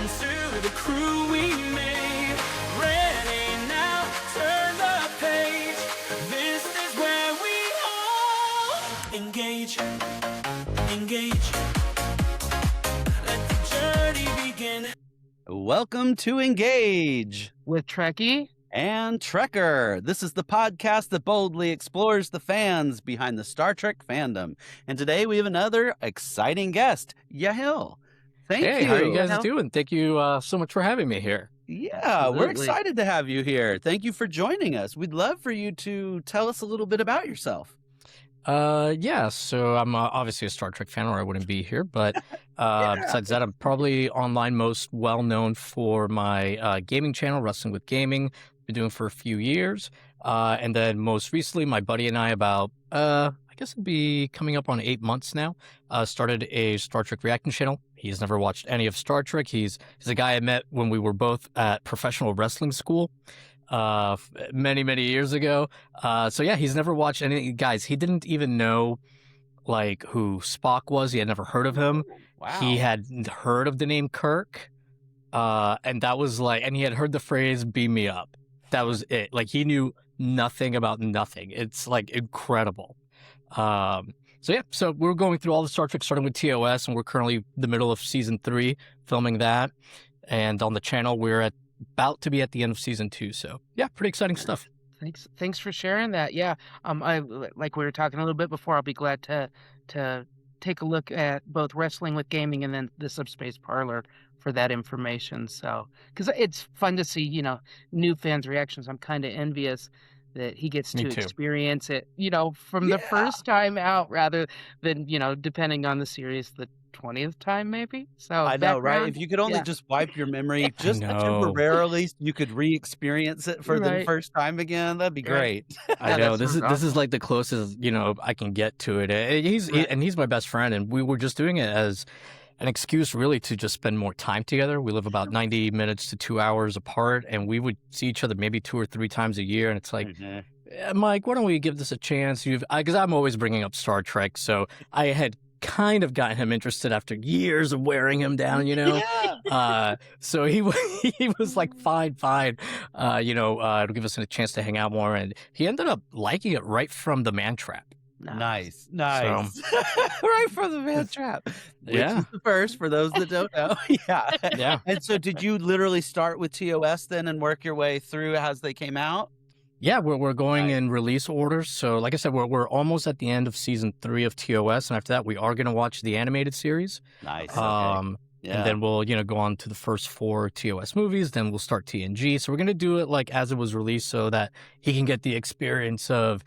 to the crew we made. Ready now, turn the page. This is where we all engage. Engage. Let the journey begin. Welcome to Engage with Trekkie and Trekker. This is the podcast that boldly explores the fans behind the Star Trek fandom. And today we have another exciting guest, Yahel. Thank you. Hey, how are you guys doing? Thank you so much for having me here. Yeah, Absolutely. We're excited to have you here. Thank you for joining us. We'd love for you to tell us a little bit about yourself. So I'm obviously a Star Trek fan or I wouldn't be here, but besides that, I'm probably online most well known for my gaming channel, Wrestling with Gaming. Been doing for a few years. And then most recently, my buddy and I about, I guess it'd be coming up on 8 months now, started a Star Trek reaction channel. He's never watched any of Star Trek. He's a guy I met when we were both at professional wrestling school. Many years ago. So yeah, he's never watched any. Guys, he didn't even know like who Spock was. He had never heard of him. Wow. He had heard of the name Kirk. And that was like, and he had heard the phrase "beam me up." That was it. Like he knew nothing about nothing. It's like incredible. So we're going through all the Star Trek starting with TOS, and we're currently in the middle of season 3 filming that. And on the channel, we're about to be at the end of season 2. So yeah, pretty exciting stuff. Thanks for sharing that. Yeah, I like we were talking a little bit before. I'll be glad to take a look at both Wrestling with Gaming and then the Subspace Parlor for that information. So because it's fun to see new fans' reactions. I'm kind of envious that he gets to experience it from the first time out rather than depending on the series the 20th time maybe. So I know, right? If you could only just wipe your memory just temporarily, you could re-experience it for the first time again. That'd be great. I know this is like the closest I can get to it. He's my best friend, and we were just doing it as an excuse really to just spend more time together. We live about 90 minutes to 2 hours apart, and we would see each other maybe 2 or 3 times a year. And it's like, Mike, why don't we give this a chance? Because I'm always bringing up Star Trek, so I had kind of gotten him interested after years of wearing him down, so he was like, fine, it'll give us a chance to hang out more, and he ended up liking it right from the Man Trap. Nice. So, right from the Man Trap. Which is the first for those that don't know. Yeah. And so did you literally start with TOS then and work your way through as they came out? Yeah, we're going in release orders. So like I said, we're almost at the end of season 3 of TOS, and after that we are going to watch the animated series. Nice. And then we'll go on to the first 4 TOS movies. Then we'll start TNG. So we're going to do it like as it was released, so that he can get the experience of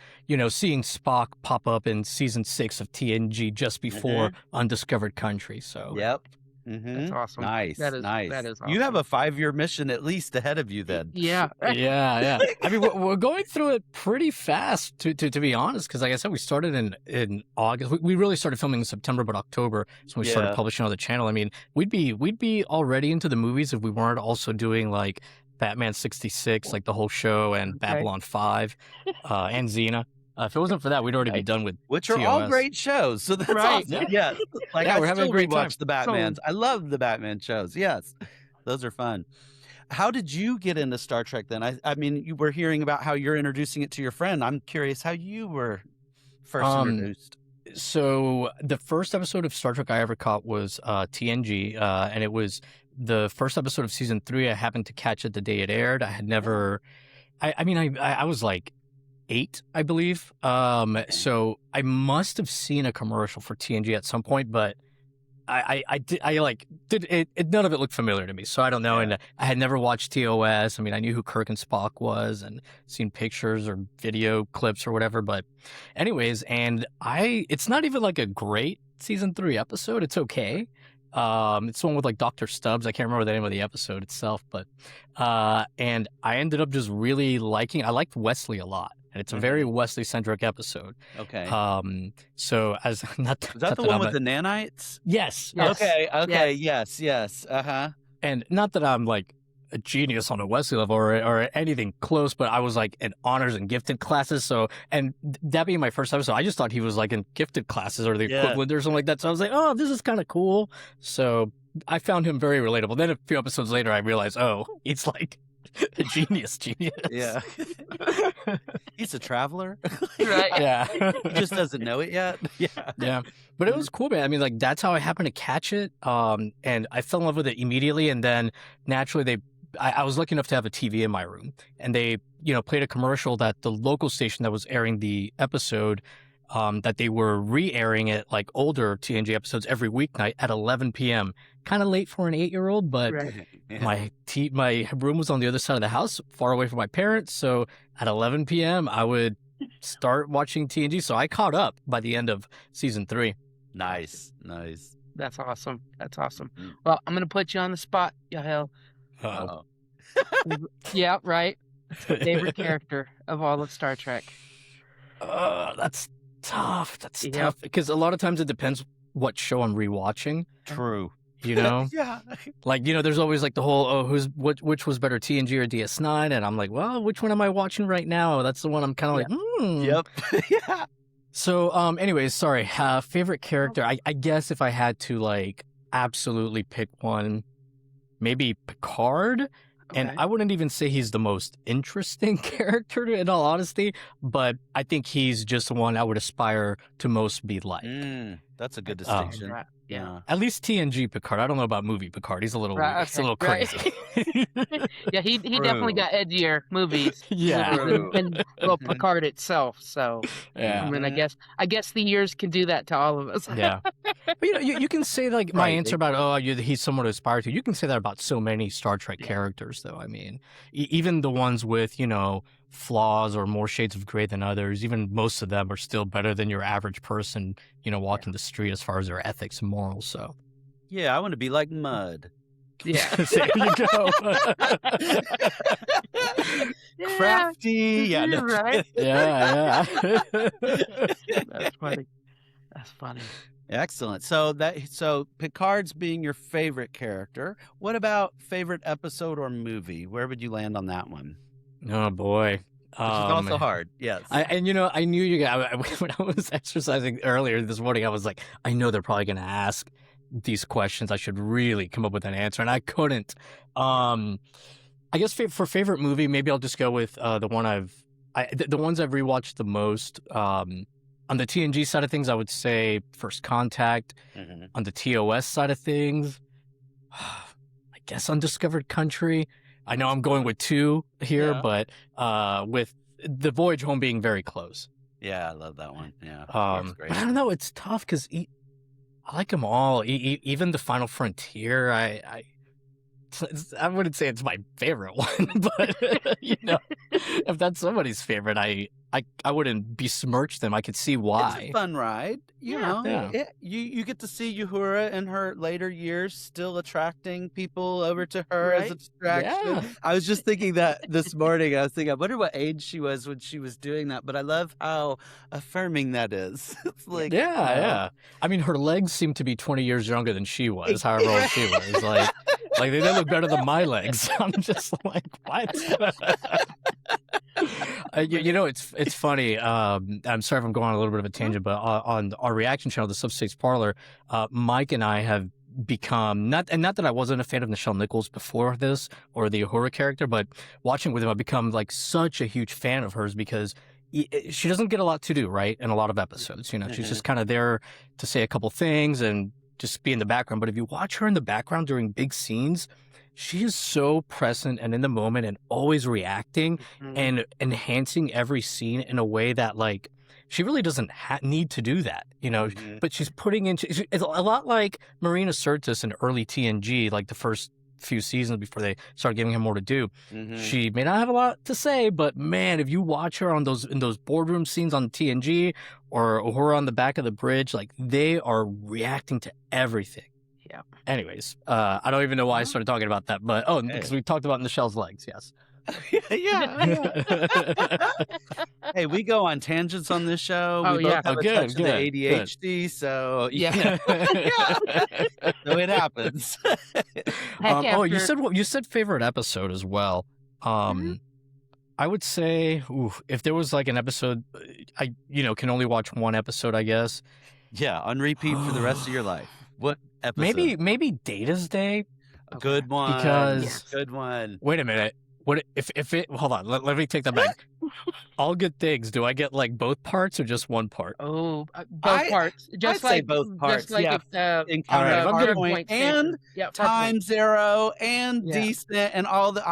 seeing Spock pop up in season 6 of TNG just before Undiscovered Country. So yep. That's awesome. Nice. That is awesome. You have a 5-year mission at least ahead of you then. Yeah. Yeah. I mean, we're going through it pretty fast, to be honest, because like I said, we started in August. We really started filming in September, but October is when we started publishing on the channel. I mean, we'd be already into the movies if we weren't also doing like Batman 66, like the whole show, and Babylon 5, and Xena. If it wasn't for that, we'd already be done with which are TOS. all great shows. So that's awesome. Yeah. We're having a great time. The Batmans. I love the Batman shows. Yes. Those are fun. How did you get into Star Trek then? I mean, you were hearing about how you're introducing it to your friend. I'm curious how you were first introduced. So the first episode of Star Trek I ever caught was TNG, and it was the first episode of season 3. I happened to catch it the day it aired. I had never, I was like 8, I believe. So I must have seen a commercial for TNG at some point, but none of it looked familiar to me. So I don't know. And I had never watched TOS. I mean, I knew who Kirk and Spock was and seen pictures or video clips or whatever. But anyways, it's not even like a great season 3 episode. It's okay. It's the one with like Dr. Stubbs. I can't remember the name of the episode itself, but, and I ended up just really I liked Wesley a lot. And it's a very Wesley-centric episode. Okay. So as not is that the one with the nanites? Yes. Okay. Yes. And not that I'm like a genius on a Wesley level or anything close, but I was like in honors and gifted classes. So, and that being my first episode, I just thought he was like in gifted classes or the equivalent or something like that. So I was like, oh, this is kind of cool. So I found him very relatable. Then a few episodes later, I realized, oh, he's like a genius. Yeah. He's a traveler. Right. Yeah. He just doesn't know it yet. Yeah. Yeah. But it was cool, man. I mean, like, that's how I happened to catch it. And I fell in love with it immediately. And then naturally, I was lucky enough to have a TV in my room. And they, played a commercial that the local station that was airing the episode, that they were re-airing it, like older TNG episodes every weeknight at 11 p.m. Kind of late for an 8-year-old, but Right. Yeah. my room was on the other side of the house, far away from my parents. So at 11 p.m., I would start watching TNG. So I caught up by the end of season 3. Nice. That's awesome. That's awesome. Mm. Well, I'm gonna put you on the spot, Yahel. Uh-oh. Yeah, right. Favorite character of all of Star Trek. That's tough. That's Yep. tough because a lot of times it depends what show I'm rewatching. True. Yeah. Like, there's always like the whole, which was better, TNG or DS9? And I'm like, well, which one am I watching right now? That's the one I'm kind of like, Yep. Yeah. So, anyways, sorry. Favorite character? I guess if I had to like absolutely pick one, maybe Picard. And Okay. I wouldn't even say he's the most interesting character, in all honesty, but I think he's just the one I would aspire to most be like. That's a good distinction. Right. Yeah. At least TNG Picard. I don't know about movie Picard. He's a little Right, weird. He's a little okay, crazy. Yeah, he definitely got edgier movies. Yeah. True. than Picard itself. So I Yeah. mean, I guess the years can do that to all of us. Yeah. But you can say like my Right. answer about he's someone to aspire to. You can say that about so many Star Trek characters, though. I mean, even the ones with flaws or more shades of gray than others. Even most of them are still better than your average person, walking the street as far as their ethics and morals. So Yeah, I want to be like Mud. Yeah. there you go. Crafty. Yeah, no, right. Yeah. That's funny. That's funny. Excellent. So Picard's being your favorite character. What about favorite episode or movie? Where would you land on that one? Oh boy. Which is also hard. Yes. I knew you guys, when I was exercising earlier this morning, I was like, I know they're probably going to ask these questions. I should really come up with an answer, and I couldn't. I guess for favorite movie, maybe I'll just go with the one the ones I've rewatched the most. On the TNG side of things, I would say First Contact. Mhm. On the TOS side of things, I guess Undiscovered Country. I know I'm going with 2 here, Yeah. but with the Voyage Home being very close. Yeah, I love that one. Yeah. That's great. But I don't know. It's tough because I like them all. Even the Final Frontier. I wouldn't say it's my favorite one, but if that's somebody's favorite, I wouldn't besmirch them. I could see It's why. a fun ride. Yeah. You get to see Uhura in her later years still attracting people over to her as a Right. distraction. Yeah. I was just thinking that this morning. I was thinking, I wonder what age she was when she was doing that. But I love how affirming that is. It's like, Yeah. I mean, her legs seem to be 20 years younger than she was, however old she was. Like they look better than my legs. I'm just like, what? It's funny. I'm sorry if I'm going on a little bit of a tangent, but on our reaction channel, the Subspace Parlor, Mike and I have become not that I wasn't a fan of Nichelle Nichols before this or the Uhura character, but watching with him, I've become like such a huge fan of hers because she doesn't get a lot to do, right? In a lot of episodes, she's just kind of there to say a couple things and just be in the background. But if you watch her in the background during big scenes, she is so present and in the moment and always reacting and enhancing every scene in a way that like she really doesn't need to do that, but she's putting in, it's a lot like Marina Sirtis in early TNG, like the first few seasons before they started giving him more to do. She may not have a lot to say, but man, if you watch her in those boardroom scenes on TNG or her on the back of the bridge, like they are reacting to everything. Yeah. Anyways, I don't even know why I started talking about that, but because we talked about Nichelle's legs, yes. yeah. Hey, we go on tangents on this show. Oh, We yeah. both have Oh, a good, touch of the good, ADHD, so Yeah. so it happens. You said favorite episode as well. I would say, if there was like an episode, I can only watch one episode, I guess. Yeah, on repeat for the rest of your life. What episode. maybe Data's Day. Good one. Because- Yes. Good one. Wait a minute. What if it? Hold on. Let me take that back. All Good Things. Do I get like both parts or just one part? Oh, both parts. Just I'd say both Just parts, like yeah. if, Encounter All right, if I'm getting Farpoint and Time Zero and Yeah. Decent and all they're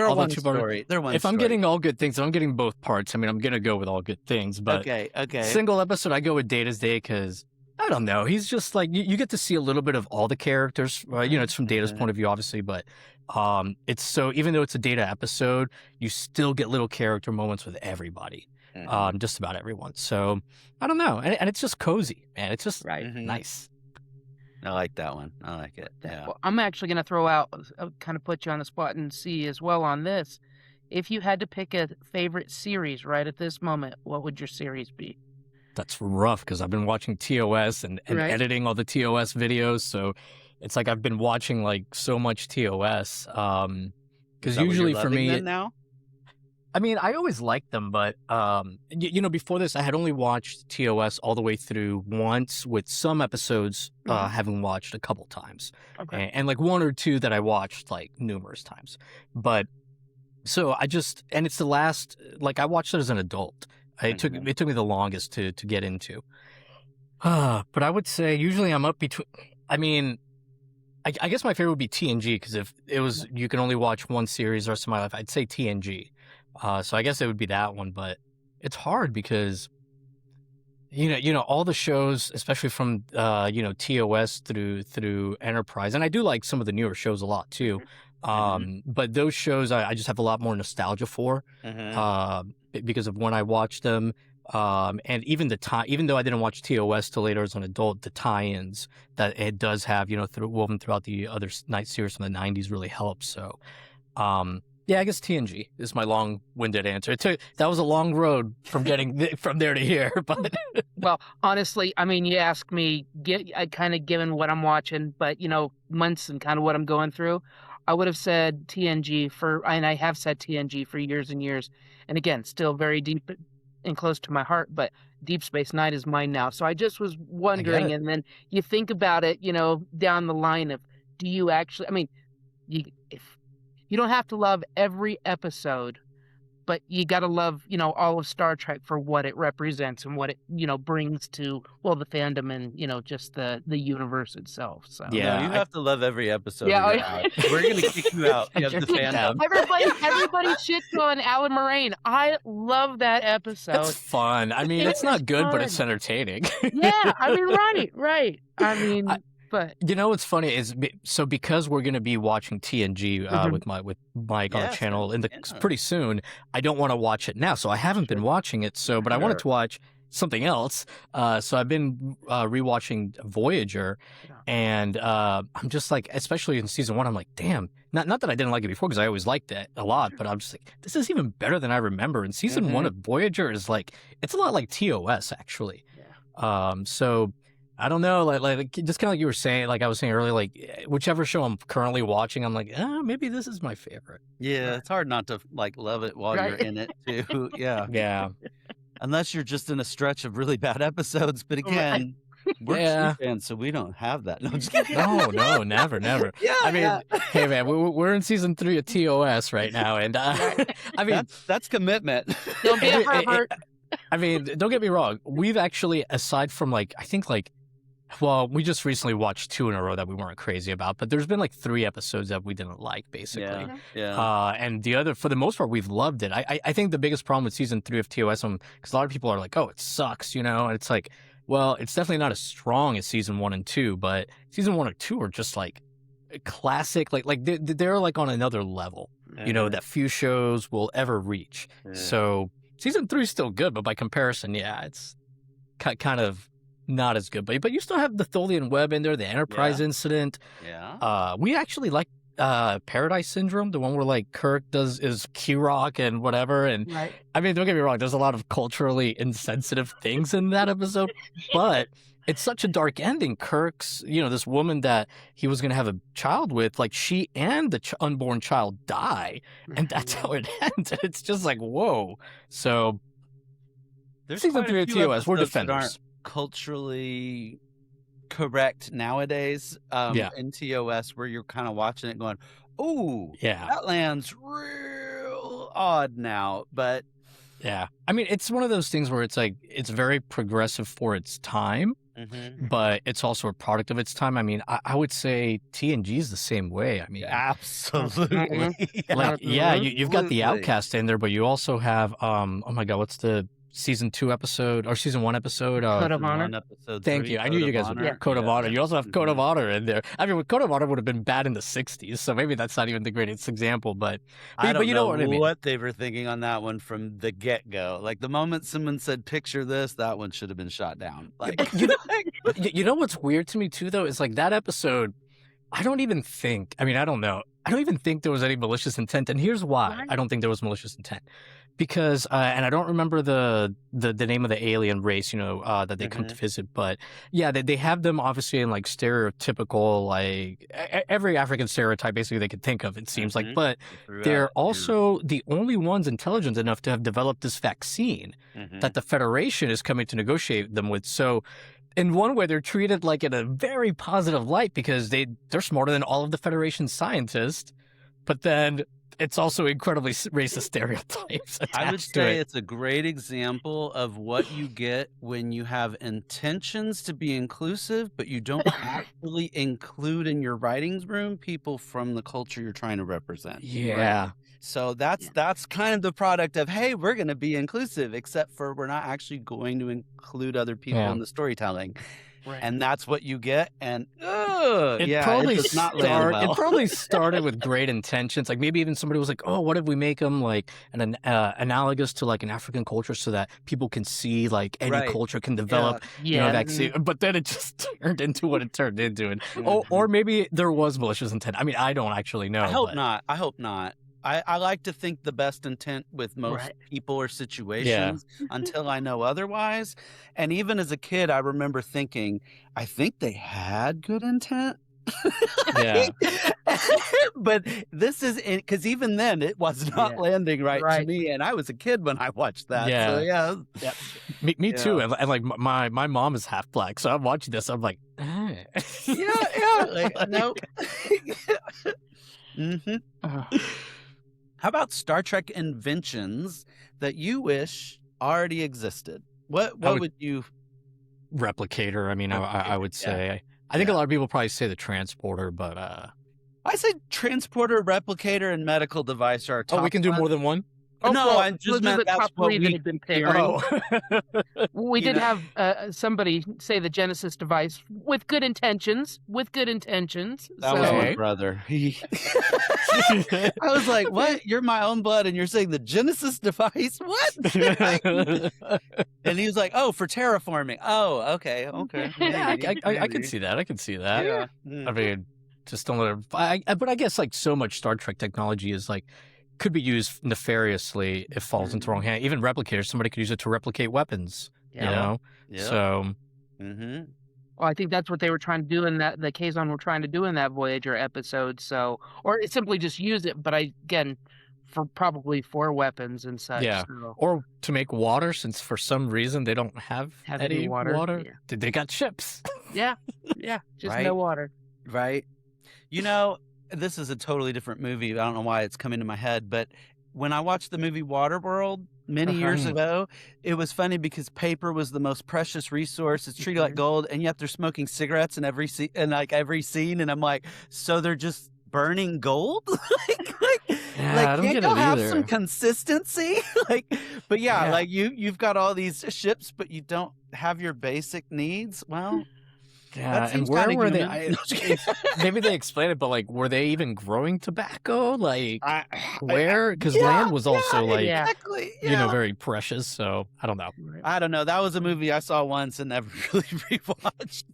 All the one two-part- story. They're one If I'm story. getting All Good Things, if I'm getting both parts. I mean, I'm gonna go with All Good Things. But okay. single episode, I go with Data's Day because I don't know. He's just like you get to see a little bit of all the characters. It's from Data's point of view, obviously, but it's so even though it's a Data episode, you still get little character moments with everybody, just about everyone. So I don't know, and it's just cozy, man. It's just Right. nice. I like that one. I like it. Yeah. Well, I'm actually going to throw out, kind of put you on the spot and see as well on this. If you had to pick a favorite series right at this moment, what would your series be? That's rough because I've been watching TOS and Right. editing all the TOS videos, so it's like I've been watching like so much TOS. Is Because that what usually you're for loving me, then now. I mean, I always liked them, but before this, I had only watched TOS all the way through once, with some episodes Mhm. having watched a couple times, Okay. and like one or two that I watched like numerous times. But so and it's the last, like I watched it as an adult. It took me the longest to get into. But I would say usually I'm up between. I mean, I guess my favorite would be TNG because if it was you can only watch one series the rest of my life, I'd say TNG. So I guess it would be that one, but it's hard because all the shows, especially from TOS through Enterprise, and I do like some of the newer shows a lot too. But those shows I just have a lot more nostalgia for because of when I watched them. And even even though I didn't watch TOS till later as an adult, the tie-ins that it does have, woven throughout the other night series from the 90s really helps. So, yeah, I guess TNG is my long-winded answer. That was a long road from getting from there to here, but Well, honestly, I mean, you ask me, I kind of given what I'm watching, but months and kind of what I'm going through, I would have said TNG and I have said TNG for years and years, and again, still very deep and close to my heart. But Deep Space Nine is mine now, so I just was wondering, it. and then you think about it, down the line of, do you actually? I mean, if you don't have to love every episode, but you got to love, all of Star Trek for what it represents and what it, brings to, the fandom and, just the universe itself. So Yeah. No, you have to love every episode. Yeah, or you're out. We're gonna kick you out. You have the fandom. everybody shits on Alan Moraine. I love that episode. it's fun. I mean, It it's not is good, but fun. it's entertaining. Yeah, I mean, right. I mean, but What's funny is so because we're going to be watching TNG with Mike on the Yes, channel yeah. pretty soon. I don't want to watch it now, so I haven't been watching it. So, but I wanted to watch something else. So I've been rewatching Voyager, and I'm just like, especially in season 1, I'm like, damn. Not that I didn't like it before because I always liked it a lot, but I'm just like, this is even better than I remember. And season 1 of Voyager is like, it's a lot like TOS actually. So. I don't know, like just kind of like you were saying, like I was saying earlier, like whichever show I'm currently watching, I'm like, maybe this is my favorite. Yeah, it's hard not to like love it while you're in it too. Yeah, Yeah, unless you're just in a stretch of really bad episodes. But again, we're Yeah. true fans, so we don't have that. No, I'm just kidding. no, never. Yeah, I mean, yeah. hey man, we're in season 3 of TOS right now, and I mean, that's commitment. don't be a Herbert. I mean, don't get me wrong, we've actually, aside from well, we just recently watched 2 in a row that we weren't crazy about, but there's been like 3 episodes that we didn't like, basically. Yeah. And the other, for the most part, we've loved it. I think the biggest problem with season 3 of TOS, because a lot of people are like, oh, it sucks, and it's like, well, it's definitely not as strong as season 1 and 2, but season 1 or 2 are just like classic, like they're like on another level, that few shows will ever reach. Yeah. So season 3 is still good, but by comparison, yeah, it's kind of not as good. But you still have the Tholian Web in there, the Enterprise incident. Yeah. We actually like Paradise Syndrome, the one where like Kirk is Kirok and whatever. And Right. I mean, don't get me wrong, there's a lot of culturally insensitive things in that episode, but it's such a dark ending. Kirk's, this woman that he was going to have a child with, like she and the unborn child die, and that's how it ends. And it's just like, whoa. So There's season quite a 3 of few TOS, we're episodes that defenders. aren't culturally correct nowadays Yeah. in TOS, where you're kind of watching it going, "Oh, Yeah. that land's real odd now." But Yeah. I mean, it's one of those things where it's like, it's very progressive for its time, but it's also a product of its time. I mean, I would say TNG is the same way. I mean, absolutely, like, yeah, you've got the absolutely. Outcast in there, but you also have, oh my God, what's the season 2 episode or season 1 episode? Code of Season Honor. 1, episode Thank 3, you. I knew Code you of guys would. Honor. Code of Yeah. Honor. You also have Code of Mhm. Honor in there. I mean, Code of Honor would have been bad in the 60s, so maybe that's not even the greatest example, but I don't you know know what I mean. what they were thinking on that one from the get-go. Like, the moment someone said, "Picture this," that one should have been shot down. Like, But you know what's weird to me too, though, is like that episode. I don't even think. I mean, I don't know. I don't even think there was any malicious intent, and here's why Right. I don't think there was malicious intent. Because and I don't remember the name of the alien race, that they come to visit, but yeah, they have them obviously in like stereotypical, like every African stereotype basically they could think of. It seems like, but they're also the only ones intelligent enough to have developed this vaccine that the Federation is coming to negotiate them with. So in one way, they're treated like in a very positive light because they're smarter than all of the Federation scientists, but then it's also incredibly racist stereotypes attached I would to say it. it's a great example of what you get when you have intentions to be inclusive, but you don't actually include in your writings room people from the culture you're trying to represent. Yeah. So that's kind of the product of, hey, we're going to be inclusive, except for we're not actually going to include other people in the storytelling. Right. And that's what you get. And It probably started with great intentions. Like maybe even somebody was like, "Oh, what if we make them like an analogous to like an African culture, so that people can see like any culture can develop, vaccine." But then it just turned into what it turned into, and or maybe there was malicious intent. I mean, I don't actually know. I hope not. I hope not. I like to think the best intent with most people or situations until I know otherwise. And even as a kid, I remember thinking, I think they had good intent. Yeah. But this is because even then it was not landing right to me. And I was a kid when I watched that. Yeah. So, Me too. And like my mom is half black. So I'm watching this. I'm like, Like, nope. How about Star Trek inventions that you wish already existed? What would you? Replicator. I mean, I would say. I think a lot of people probably say the transporter, but I say transporter, replicator, and medical device are top. we can do more than one. No, I just meant that's what we been picked. We did have somebody say the Genesis device with good intentions. That was my brother. I was like, "What? You're my own blood, and you're saying the Genesis device? What?" And he was like, "Oh, for terraforming. Oh, okay. Yeah, I can see that. Yeah. I mean, just don't let it. But I guess like so much Star Trek technology is like could be used nefariously if falls into the wrong hand. Even replicators, somebody could use it to replicate weapons. Yeah. So. Well, I think that's what they were trying to do in that the Kazon were trying to do in that Voyager episode. So, or simply just use it, but probably for weapons and such. Yeah, so. Or to make water, since for some reason they don't have any water. Yeah. They got ships. Yeah, just no water. Right. This is a totally different movie. I don't know why it's coming to my head, but when I watched the movie Waterworld many years ago, it was funny because paper was the most precious resource. It's treated like gold, and yet they're smoking cigarettes in every scene. And I'm like, so they're just burning gold? I don't get it have either. some consistency? But like you've got all these ships, but you don't have your basic needs. Well. Yeah, and where were they? Maybe they explained it, but like, were they even growing tobacco? Like, where? Because land was also very precious. So I don't know. I don't know. That was a movie I saw once and never really rewatched.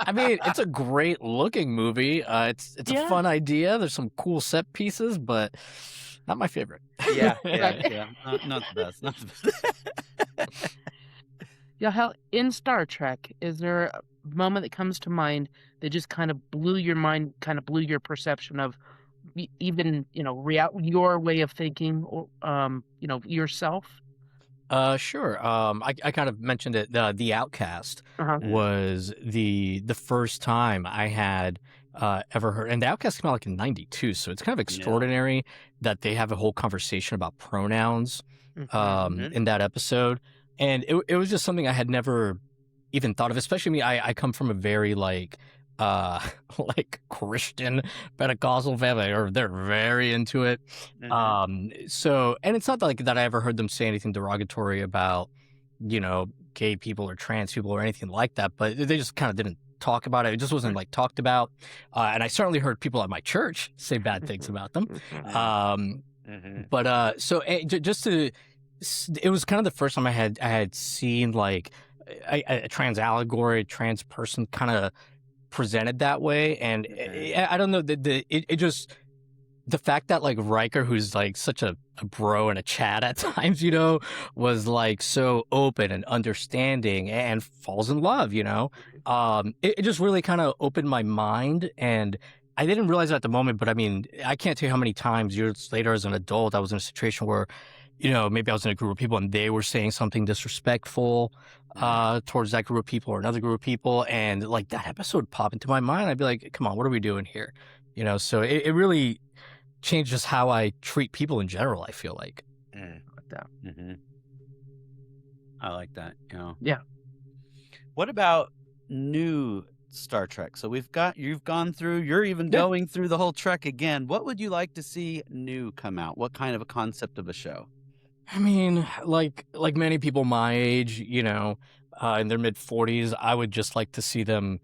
I mean, it's a great looking movie. It's a fun idea. There's some cool set pieces, but not my favorite. Yeah. Not the best. Not the best. Yahel, in Star Trek, is there a moment that comes to mind that just kind of blew your mind, kind of blew your perception of even, your way of thinking, or, yourself? Sure. I kind of mentioned it. The Outcast Uh-huh. was the first time I had ever heard, and the Outcast came out like in '92, so it's kind of extraordinary that they have a whole conversation about pronouns Mhm. in that episode, and it was just something I had never even thought of. Especially me, I come from a very uh like Christian Pentecostal family, or they're very into it. So, and it's not like that I ever heard them say anything derogatory about, gay people or trans people or anything like that, but they just kind of didn't talk about it. It just wasn't like talked about. And I certainly heard people at my church say bad things about them. Um, but so just to, it was kind of the first time I had seen like a trans allegory, a trans person kind of presented that way, and I don't know, it just, the fact that like Riker, who's like such a bro and a Chad at times, was like so open and understanding and falls in love, it just really kind of opened my mind. And I didn't realize it at the moment, but I mean, I can't tell you how many times years later as an adult I was in a situation where, maybe I was in a group of people and they were saying something disrespectful towards that group of people or another group of people, and like that episode would pop into my mind. I'd be like, come on, what are we doing here? So it really changed just how I treat people in general, I feel like. Like that. I like that. Yeah. What about new Star Trek? So you've gone through, you're even going through the whole Trek again. What would you like to see new come out? What kind of a concept of a show? I mean, like many people my age, in their mid 40s, I would just like to see them,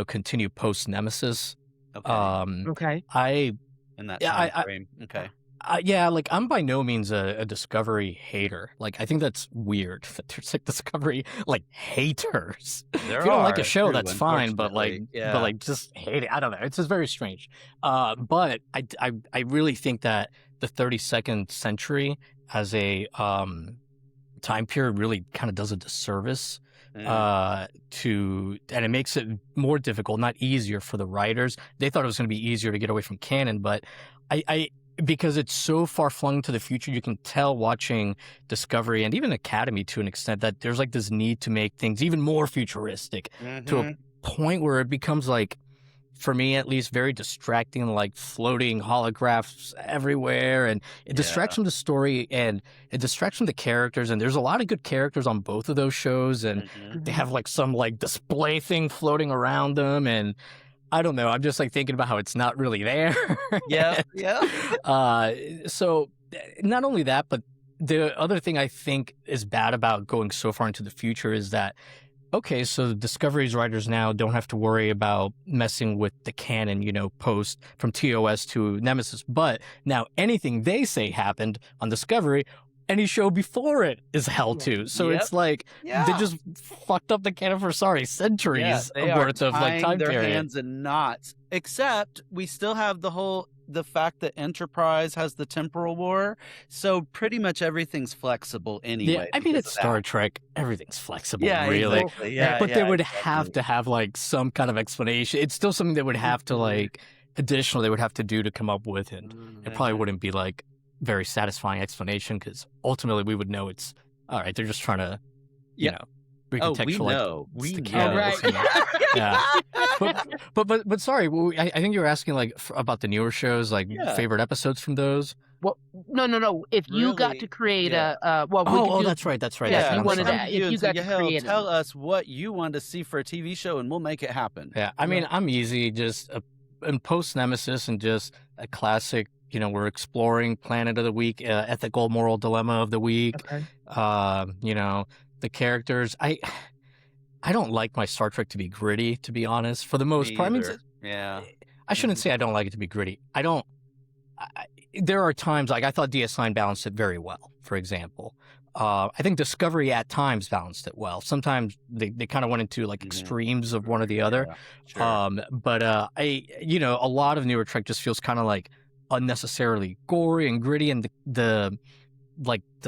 continue post Nemesis. Okay. In that Yeah, time frame. Okay. Yeah, like I'm by no means a Discovery hater. Like I think that's weird that there's like Discovery like haters. If you don't like a show, that's fine, but just hate it. I don't know. It's just very strange. But I really think that the 32nd century as a time period really kind of does a disservice and it makes it more difficult, not easier, for the writers. They thought it was going to be easier to get away from canon, but I because it's so far flung into the future, you can tell watching Discovery and even Academy to an extent that there's like this need to make things even more futuristic to a point where it becomes like, for me at least, very distracting, like floating holographs everywhere, and it distracts from the story and it distracts from the characters. And there's a lot of good characters on both of those shows, and they have like some like display thing floating around them, and I don't know. I'm just like thinking about how it's not really there. So not only that, but the other thing I think is bad about going so far into the future is that, okay, so Discovery's writers now don't have to worry about messing with the canon, post from TOS to Nemesis. But now anything they say happened on Discovery, any show before it is held to. So it's like they just fucked up the canon for centuries worth of like time their period. hands in knots. Except we still have the fact that Enterprise has the temporal war, so pretty much everything's flexible anyway. Yeah, I mean, it's Star Trek. Everything's flexible, Yeah, really. exactly. But they would have to have like some kind of explanation. It's still something they would have to like additional they would have to do to come up with it. It probably wouldn't be like very satisfying explanation, because ultimately we would know it's all right. They're just trying to, recontextualize. We the know. canon. Right. Yeah. But sorry, I think you were asking like about the newer shows, like favorite episodes from those. Well, no. If you got Really? to create Yeah. That's right. Yeah, you I'm wanted sorry. that. If you got to Yahel, create tell us what you want to see for a TV show, and we'll make it happen. Yeah, I mean, I'm easy. Just in post Nemesis and just a classic. We're exploring Planet of the Week, ethical moral dilemma of the week. Okay. The characters. I don't like my Star Trek to be gritty, to be honest. For the most part, I shouldn't say I don't like it to be gritty. I don't. There are times like I thought DS9 balanced it very well. For example, I think Discovery at times balanced it well. Sometimes they kind of went into like extremes of one or the other. But a lot of newer Trek just feels kind of like unnecessarily gory and gritty, and the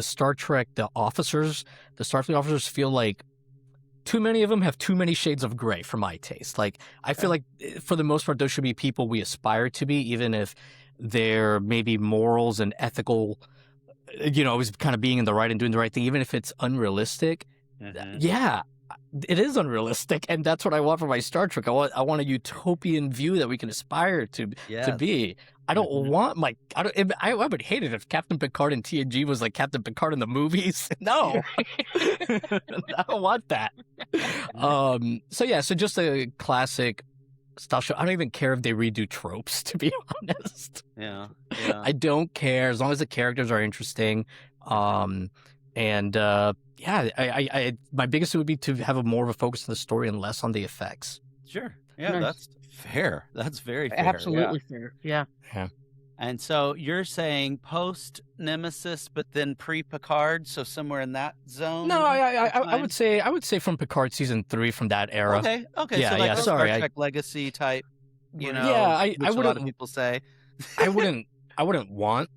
Star Trek, the Starfleet officers feel like too many of them have too many shades of gray for my taste. Like I feel like for the most part, those should be people we aspire to be, even if their maybe morals and ethical always kind of being in the right and doing the right thing, even if it's unrealistic. Yeah, it is unrealistic, and that's what I want for my Star Trek. I want a utopian view that we can aspire to be. I don't want I would hate it if Captain Picard in TNG was like Captain Picard in the movies. No, I don't want that. So just a classic style show. I don't even care if they redo tropes, to be honest. Yeah. I don't care as long as the characters are interesting. I my biggest thing would be to have more of a focus on the story and less on the effects. Sure. Yeah, Nice. that's fair. That's very fair. Absolutely fair. Yeah. And so you're saying post Nemesis, but then pre Picard, so somewhere in that zone. No, I time? would say from Picard season 3, from that era. Okay. Yeah, So like yeah, a sorry, Star Trek Legacy type. You know. Yeah, I which a lot wouldn't- of people say. I wouldn't want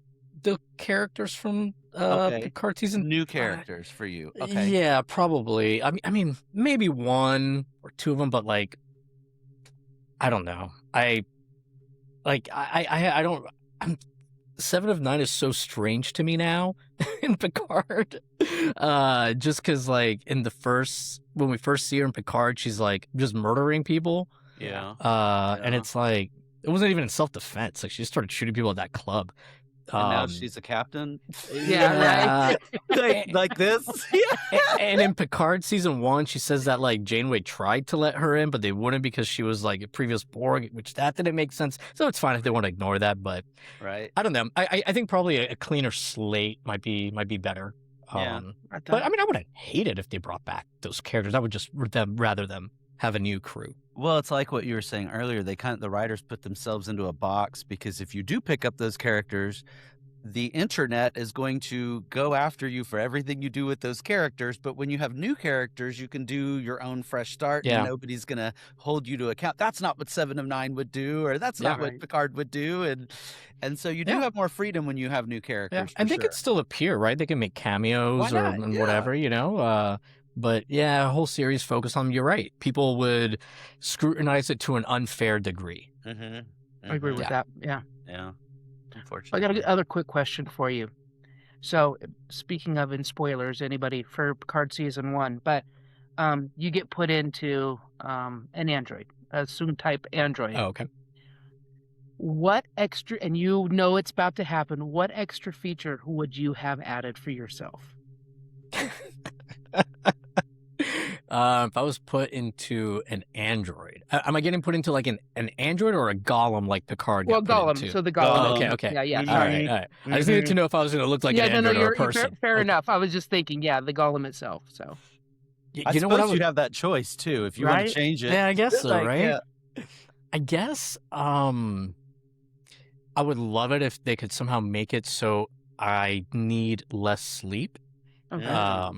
the characters from Okay. Picard season. New characters for you. Okay. Yeah, probably. I mean, maybe 1 or 2 of them, but like, I don't know. I don't. 7 of 9 is so strange to me now in Picard. Just because like when we first see her in Picard, she's like just murdering people. Yeah. And it's like it wasn't even in self-defense. Like she just started shooting people at that club. And now she's a captain. Yeah, right. like this. And in Picard season 1, she says that like Janeway tried to let her in, but they wouldn't because she was like a previous Borg, which that didn't make sense. So it's fine if they want to ignore that, but Right. I don't know. I think probably a cleaner slate might be better. Yeah. But I mean, I wouldn't hate it if they brought back those characters. I would just rather them have a new crew. Well, it's like what you were saying earlier. The writers put themselves into a box because if you do pick up those characters, the internet is going to go after you for everything you do with those characters. But when you have new characters, you can do your own fresh start. Yeah. And nobody's going to hold you to account. That's not what 7 of 9 would do, or that's not what Right. Picard would do. And so you do Yeah. have more freedom when you have new characters. Yeah, for and they sure. could still appear, right? They can make cameos Why or not? and Yeah. whatever, But yeah, a whole series focused on them. You're right. People would scrutinize it to an unfair degree. Mhm. I agree Mhm. with that. Yeah. Yeah. I Unfortunately. got another quick question for you. So, speaking of in spoilers, anybody for Picard season 1, but you get put into an android, a soon type android. Oh, okay. What extra, and you know it's about to happen, what extra feature would you have added for yourself? If I was put into an android, am I getting put into like an android or a golem like Picard? Well, got put Gollum. into? So the Gollum. Gollum. Okay. Yeah, yeah. Mhm. All right. I just needed to know if I was going to look like yeah, an no, android or a you're person. fair Okay. enough. I was just thinking, yeah, the Gollum itself. So, I You know suppose what I would? you'd have that choice too if you want Right? to change it. Yeah, I guess so, Like, right? yeah. I guess I would love it if they could somehow make it so I need less sleep. okay. Yeah.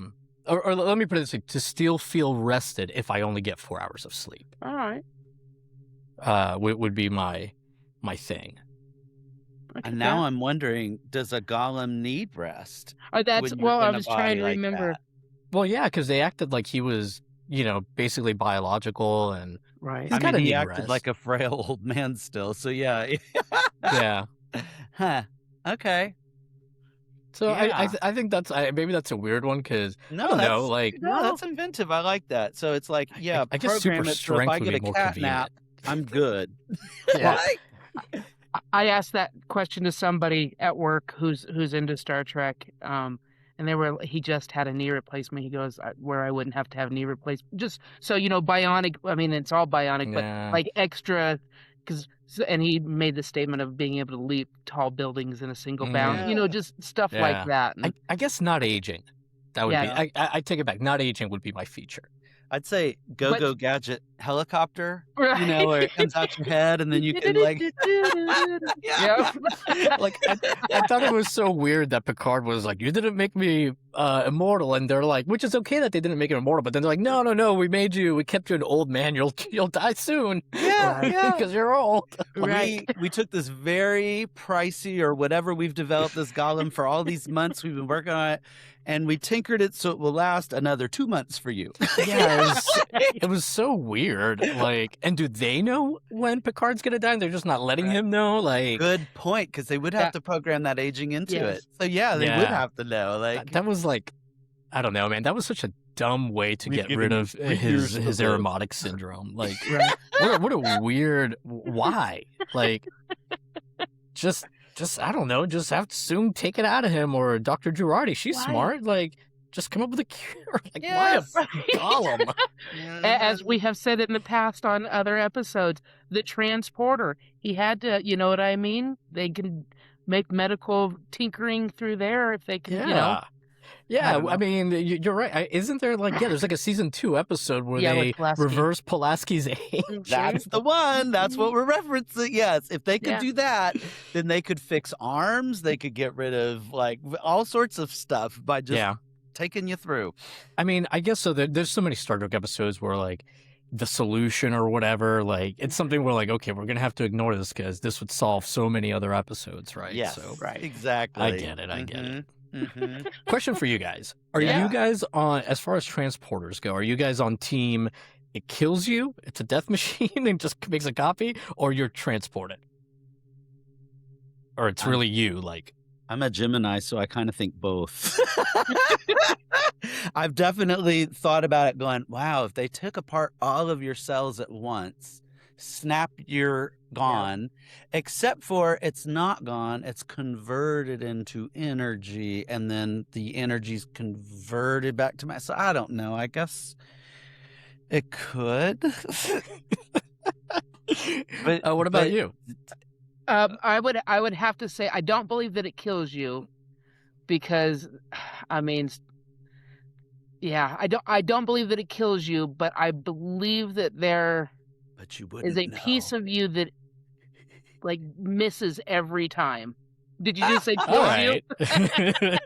Or let me put it this way: to still feel rested if I only get 4 hours of sleep. All right. Would be my thing. Okay, And now I'm wondering, does a golem need rest? that's when you're well. I in a was trying body to like remember. that? Well, yeah, because they acted like he was, basically biological, and Right. He's I gotta mean, he need acted rest. like a frail old man still. So yeah. yeah. Huh. Okay. So Yeah. I think that's maybe that's a weird one because No, I don't that's, know, like no, that's inventive. I like that. So it's like, yeah, I guess super program it so if strength I would get be a more cat convenient. nap, I'm good. Yeah. I asked that question to somebody at work who's into Star Trek, and he just had a knee replacement. He goes, where I wouldn't have to have a knee replacement, just so bionic. I mean, it's all bionic, Yeah. but like extra, and he made the statement of being able to leap tall buildings in a single bound. Yeah. Just stuff Yeah. like that. And- I guess not aging. That would Yeah. be. I take it back. Not aging would be my feature. I'd say go gadget helicopter, Right. where it comes out your head and then you can like yeah. Like I thought it was so weird that Picard was like, "You didn't make me immortal, and they're like, which is okay that they didn't make him immortal, but then they're like, no, we kept you an old man. You'll die soon. Yeah, because you're old. Right. We took this very pricey or whatever we've developed this golem for all these months we've been working on it, and we tinkered it so it will last another 2 months for you. Yeah, it was so weird. Like, and do they know when Picard's gonna die? And they're just not letting him know. Like, Good point, because they would have to program that aging into Yes. it. So yeah, they would Yeah. have to know. Like that was like, I don't know, man. That was such a dumb way to We've get given rid you of 3 years his to live. aromatic syndrome. Like, Right. what a weird. Why? Like, just I don't know. Just have to soon take it out of him, or Dr. Girardi. She's Why? smart. Like, just come up with a cure. Like, Yes. why a golem? As we have said in the past on other episodes, the transporter, he had to, you know what I mean? They can make medical tinkering through there if they can, Yeah. you know. Yeah, don't I mean, you're right. Isn't there like, there's like a season 2 episode where Yeah, with they Pulaski. reverse Pulaski's age. That's the one. That's what we're referencing. Yes. If they could Yeah. do that, then they could fix arms. They could get rid of like all sorts of stuff by just Yeah. taking you through. I mean, I guess so. There's so many Star Trek episodes where like the solution or whatever, like it's something where like, okay, we're going to have to ignore this because this would solve so many other episodes, right? Yes. So Right. Exactly. I get it. I get it. Mm-hmm. Question for you guys. Are Yeah. you guys on, as far as transporters go, are you guys on team it kills you, it's a death machine and just makes a copy, or you're transported? Or it's really you, like... I'm a Gemini, so I kind of think both. I've definitely thought about it going, wow, if they took apart all of your cells at once, snap, you're gone, except for it's not gone, it's converted into energy, and then the energy's converted back to my... So I don't know. I guess it could. But what about you? I would have to say I don't believe that it kills you, because, I mean, yeah, I don't believe that it kills you, but I believe that there But you wouldn't is a know. piece of you that like misses every time. Did you just say kills All you? right.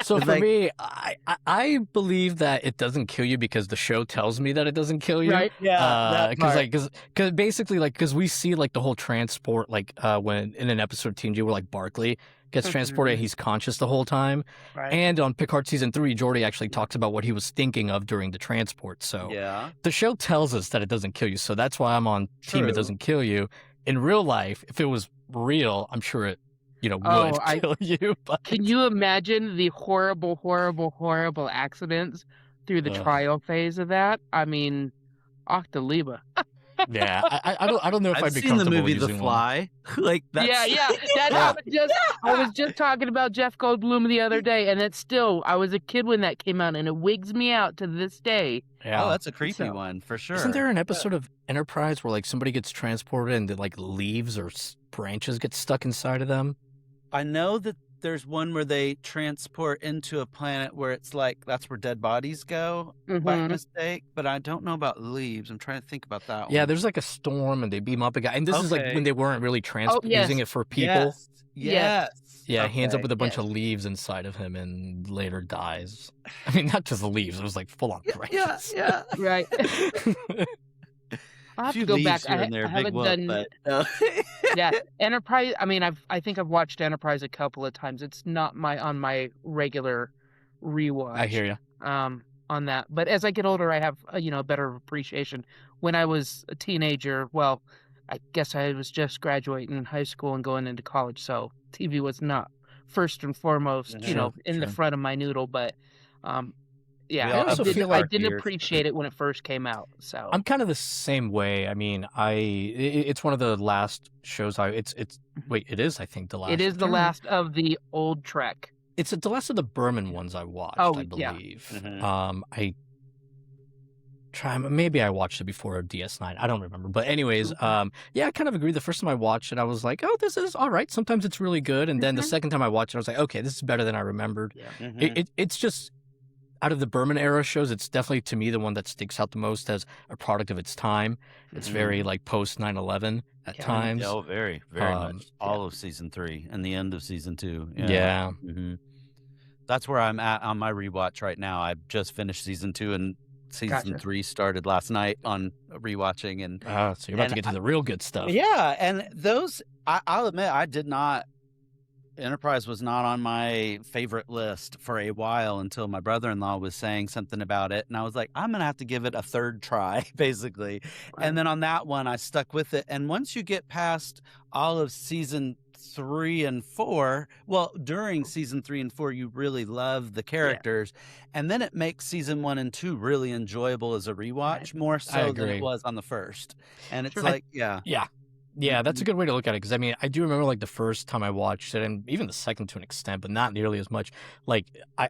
So for Like- me, I believe that it doesn't kill you because the show tells me that it doesn't kill you. Right. Yeah, Because basically because we see like the whole transport, like when in an episode of TNG where like Barclay gets transported, he's conscious the whole time. Right. And on Picard season 3, Geordi actually talks about what he was thinking of during the transport. So yeah. the show tells us that it doesn't kill you. So that's why I'm on team True. it doesn't kill you. In real life, if it was real, I'm sure it, would Oh, kill you. But Can you imagine the horrible, horrible, horrible accidents through the Ugh. trial phase of that? I mean, Octaliba. yeah, I don't know if I've I'd be seen the comfortable movie The using one. Fly. Like that's Yeah. I was just talking about Jeff Goldblum the other day, and it's still, I was a kid when that came out, and it wigs me out to this day. Yeah. Oh, that's a creepy So- one for sure. Isn't there an episode of Enterprise where like somebody gets transported and like leaves or branches get stuck inside of them? I know that there's one where they transport into a planet where it's like that's where dead bodies go by Mhm. mistake, but I don't know about leaves. I'm trying to think about that Yeah, one. there's like a storm and they beam up a guy, and this is like Okay. when they weren't really yes. using it for people. Yes. Yes. Yes. Yeah, he ends up Okay. with a bunch Yes. of leaves inside of him and later dies. I mean, not just the leaves; it was like full on branches. Yeah. Right. I'll have Few to go leaves back. here I and there, big haven't whoop, done. but no. Yeah, Enterprise. I mean, I think I've watched Enterprise a couple of times. It's not on my regular rewatch. I hear you. On that, but as I get older, I have a better appreciation. When I was a teenager, well, I guess I was just graduating high school and going into college, so TV was not first and foremost, Sure, in the sure. front of my noodle. But yeah, We all also feel I like didn't years. appreciate it when it first came out. So I'm kind of the same way. I mean, it's one of the last shows wait, it is, I think, the last. it is the I'm trying last of the old Trek. It's the last of the Berman ones I watched, Oh, I yeah. believe. Mhm. Maybe I watched it before DS9. I don't remember. But anyways, yeah, I kind of agree. The first time I watched it, I was like, oh, this is all right. Sometimes it's really good. And then the Mhm. second time I watched it, I was like, okay, this is better than I remembered. Yeah. Mhm. It's just, out of the Berman era shows, it's definitely, to me, the one that sticks out the most as a product of its time. It's very, like, post 9/11 at Yeah. times. Oh, very, very Um, much. All of season 3 and the end of season 2. Yeah. Mhm. That's where I'm at on my rewatch right now. I just finished season 2 and season Gotcha. 3 started last night on rewatching and So you're about to and get to the real good stuff. yeah, and those I'll admit I did not Enterprise was not on my favorite list for a while until my brother-in-law was saying something about it, and I was like, I'm gonna have to give it a third try, basically. Right. And then on that one, I stuck with it. And once you get past all of season 3 and 4, well, during season 3 and 4, you really love the characters, and then it makes season 1 and 2 really enjoyable as a rewatch, more so than agree. it was on the first. And it's Sure. like, yeah. Yeah, that's a good way to look at it, because I mean, I do remember like the first time I watched it, and even the second to an extent, but not nearly as much. Like I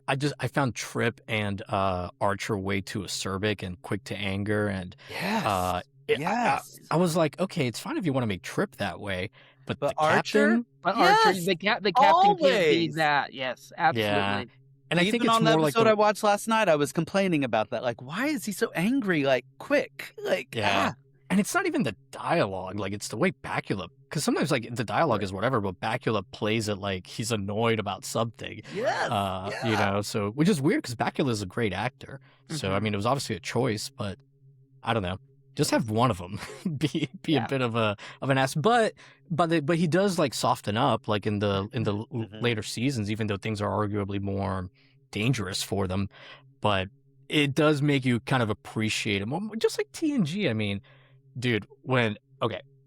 found Trip and Archer way too acerbic and quick to anger, and Yes. it- Yes. I was like, okay, it's fine if you want to make Trip that way, but But the Archer? captain, But Archer, Yes, the captain can't be always. that. Yes, absolutely. and I think Even it's on the more like episode I watched last night, I was complaining about that. Like, why is he so angry? Like, quick. Like, yeah. And it's not even the dialogue, like it's the way Bakula, because sometimes like the dialogue is whatever, but Bakula plays it like he's annoyed about something. Yes. You know, so which is weird because Bakula is a great actor. So I mean, it was obviously a choice, but I don't know. Just have one of them be Yeah. a bit of an ass, but he does like soften up like in the later seasons, even though things are arguably more dangerous for them. But it does make you kind of appreciate him, just like TNG. I mean, dude,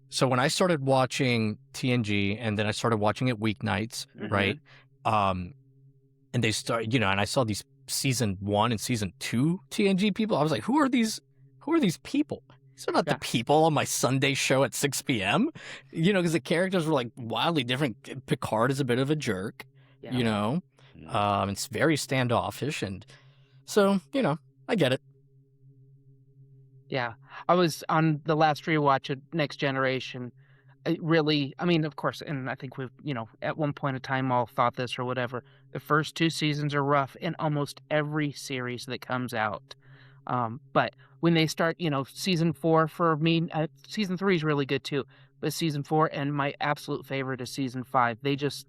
so when I started watching TNG and then I started watching it weeknights, right? And they start, you know, and I saw these season 1 and season 2 TNG people. I was like, who are these people? These are not the people on my Sunday show at 6 p.m. You know, because the characters were like wildly different. Picard is a bit of a jerk, you know. It's very standoffish, and so, you know, I get it. Yeah, I was on the last rewatch of Next Generation. It really, I mean, of course, and I think we've, you know, at one point in time all thought this or whatever. The first 2 seasons are rough in almost every series that comes out. But when they start, you know, season 4 for me, season 3 is really good too. But season 4 and my absolute favorite is season 5. They just,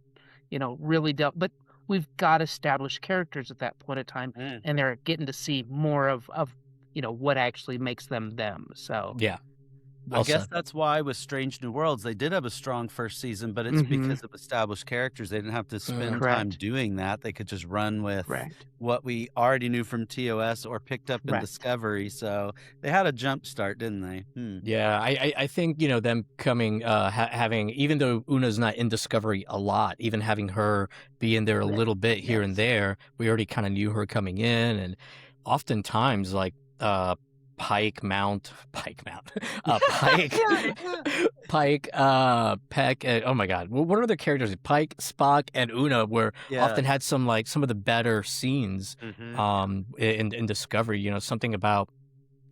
you know, really dealt. But we've got established characters at that point in time, and they're getting to see more of you know, what actually makes them them. So Yeah. I guess that's why with Strange New Worlds, they did have a strong first season, but it's because of established characters. They didn't have to spend time doing that. They could just run with what we already knew from TOS or picked up in Discovery. So they had a jump start, didn't they? Yeah, I think, you know, them coming, having, even though Una's not in Discovery a lot, even having her be in there a little bit here and there, we already kind of knew her coming in. And oftentimes, like, Pike, Peck, oh my God, what are the characters? Pike, Spock, and Una often had some of the better scenes in Discovery. You know, something about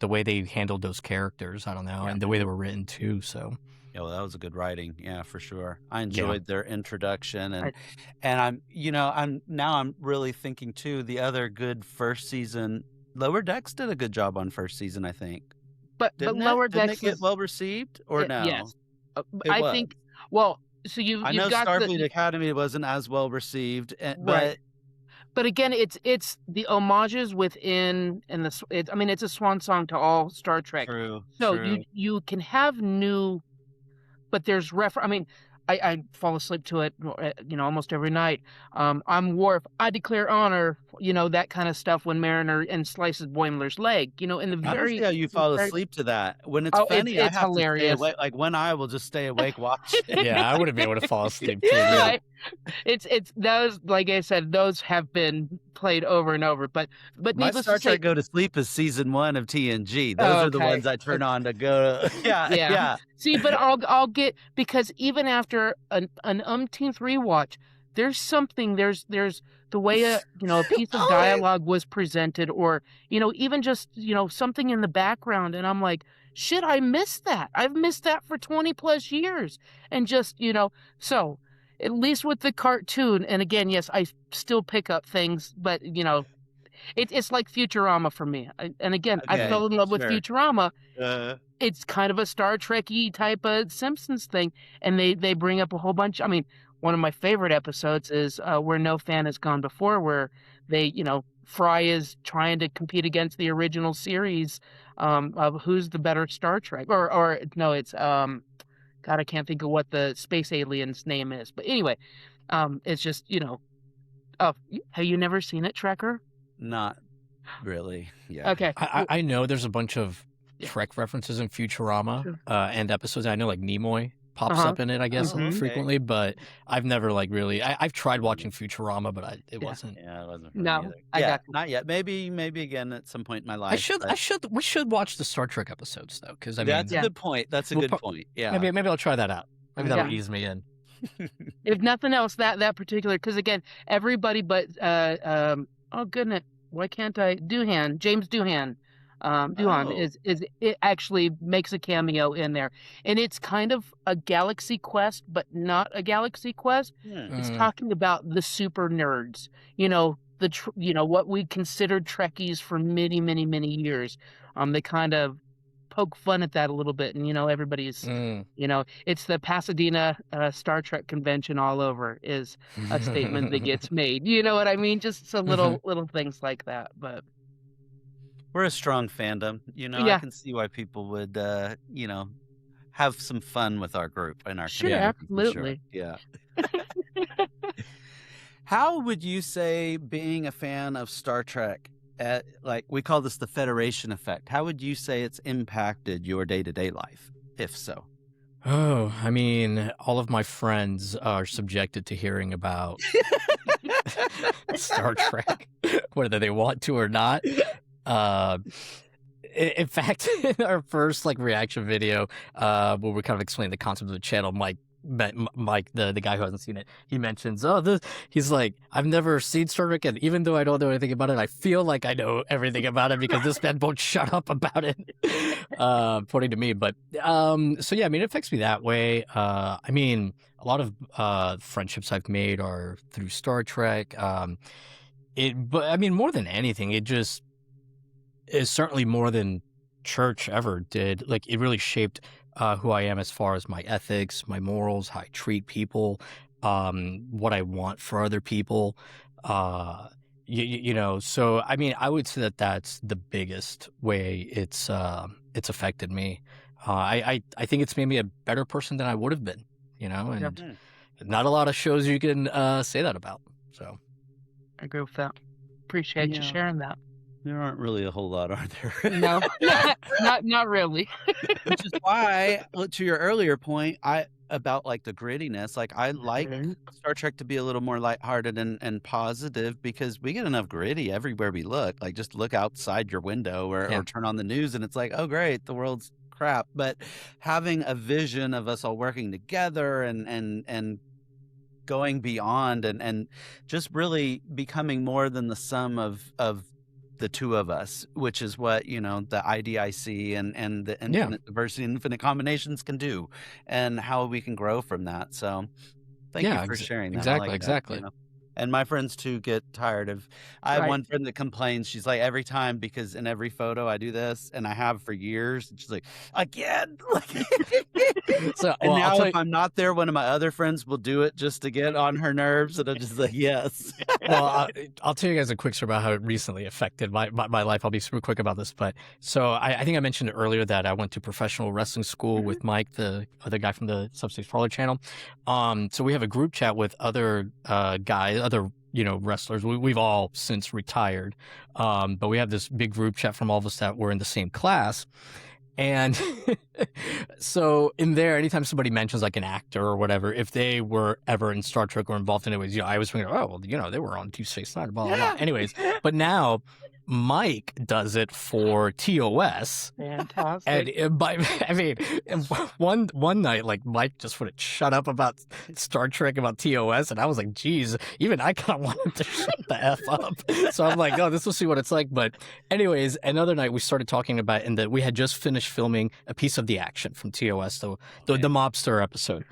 the way they handled those charers, I don't know, and the way they were written too. So. Yeah, well, that was a good writing. Yeah, for sure. I enjoyed their introduction, and I'm really thinking too. The other good first season. Lower Decks did a good job on first season, I think. But Lower Decks didn't it get well received or no? Yes, I think. Well, so I know got Starfleet Academy wasn't as well received, but again, it's the homages within, and it's a swan song to all Star Trek. True. So you can have new, but there's I mean, I fall asleep to it, you know, almost every night. I'm Worf. I declare honor. You know, that kind of stuff when Mariner and slices Boimler's leg. You know, in the I don't see how you fall asleep to that. When it's funny, it's I have hilarious. to stay awake. Like when I will just stay awake watching. Yeah, I wouldn't be able to fall asleep too. Right. It's those, like I said, those have been played over and over. But my needless Star to say, Trek go to sleep is season 1 of TNG. Those are the ones I turn on to go. Yeah. See, but I'll get, because even after an umpteenth rewatch, there's something, there's the way a piece of dialogue was presented, or, you know, even just, you know, something in the background, and I'm like, shit, I missed that. I've missed that for 20 plus years. And just, you know, so at least with the cartoon, and again, yes, I still pick up things, but, you know, it's like Futurama for me. And again, I fell in love with Futurama. It's kind of a Star Trek-y type of Simpsons thing, and they bring up a whole bunch. I mean, one of my favorite episodes is where No Fan Has Gone Before, where they, Fry is trying to compete against the original series of who's the better Star Trek, or no, it's God, I can't think of what the space alien's name is, but anyway, it's just oh, have you never seen it, Trekker? Not really. Yeah. Okay, I know there's a bunch of Yeah. Trek references in Futurama Sure. and episodes. I know like Nimoy pops Uh-huh. up in it, I guess, Okay. frequently, but I've never like really. I've tried watching Futurama, but it Yeah. wasn't. Yeah, it wasn't for me No, either. I Yeah, got you. not yet. Maybe again at some point in my life. We should watch the Star Trek episodes though, because I mean, That's Yeah. a good point. That's a We'll good pro- point. Yeah. maybe I'll try that out. Maybe that'll Yeah. ease me in. If nothing else, that particular, because again, everybody but oh goodness, why can't I? James Doohan, Doohan Oh. is it actually makes a cameo in there, and it's kind of a Galaxy Quest, but not a Galaxy Quest. It's Mm. talking about the super nerds, what we considered Trekkies for many, many, many years. They kind of poke fun at that a little bit, and everybody's. Mm. It's the Pasadena Star Trek convention all over is a statement that gets made. You know what I mean? Just some little things like that. But We're a strong fandom. I Yeah. can see why people would have some fun with our group and our Sure, community. for sure. absolutely. Yeah. How would you say being a fan of Star Trek, we call this the Federation effect, how would you say it's impacted your day-to-day life, if so? Oh, I mean, all of my friends are subjected to hearing about Star Trek, whether they want to or not. In fact, in our first reaction video, where we kind of explain the concept of the channel, Mike, the guy who hasn't seen it, he mentions, he's like, I've never seen Star Trek, and even though I don't know anything about it, I feel like I know everything about it because this man won't shut up about it, pointing to me. But so yeah, I mean, it affects me that way. I mean, a lot of friendships I've made are through Star Trek. But I mean, more than anything, it just is certainly more than church ever did. Like, it really shaped who I am as far as my ethics, my morals, how I treat people, what I want for other people. So I mean, I would say that that's the biggest way it's affected me. I think it's made me a better person than I would have been. And not a lot of shows you can say that about. So I agree with that. Appreciate you Yeah. sharing that. There aren't really a whole lot, are there? No, not really. Which is why, to your earlier point, about the grittiness, I like Star Trek to be a little more lighthearted and positive, because we get enough gritty everywhere we look. Just look outside your window or turn on the news and it's like, oh great, the world's crap. But having a vision of us all working together and going beyond and just really becoming more than the sum of the two of us, which is what the IDIC and the infinite diversity and infinite combinations can do, and how we can grow from that. So thank you for sharing that. I like that, Exactly. And my friends too get tired of. I have one friend that complains. She's like, every time, because in every photo I do this, and I have for years. And she's like, again. So And well, now, if I'm not there, one of my other friends will do it just to get on her nerves, and I'm just like, yes. well, I'll tell you guys a quick story about how it recently affected my life. I'll be super quick about this. But so I think I mentioned earlier that I went to professional wrestling school with Mike, the other guy from the Subspace Parlor channel. So we have a group chat with other guys, other wrestlers. We've all since retired, but we have this big group chat from all of us that were in the same class. And so in there, anytime somebody mentions an actor or whatever, if they were ever in Star Trek or involved in it, I was thinking, oh, well, they were on Deep Space Nine, blah, blah, blah. Anyways, but now Mike does it for TOS. Fantastic. And one night, Mike just wouldn't shut up about Star Trek, about TOS, and I was like, geez, even I kind of wanted to shut the F up. So I'm like, oh, this will see what it's like. But anyways, another night we started talking about, and that we had just finished filming a piece of the action from TOS, the mobster episode.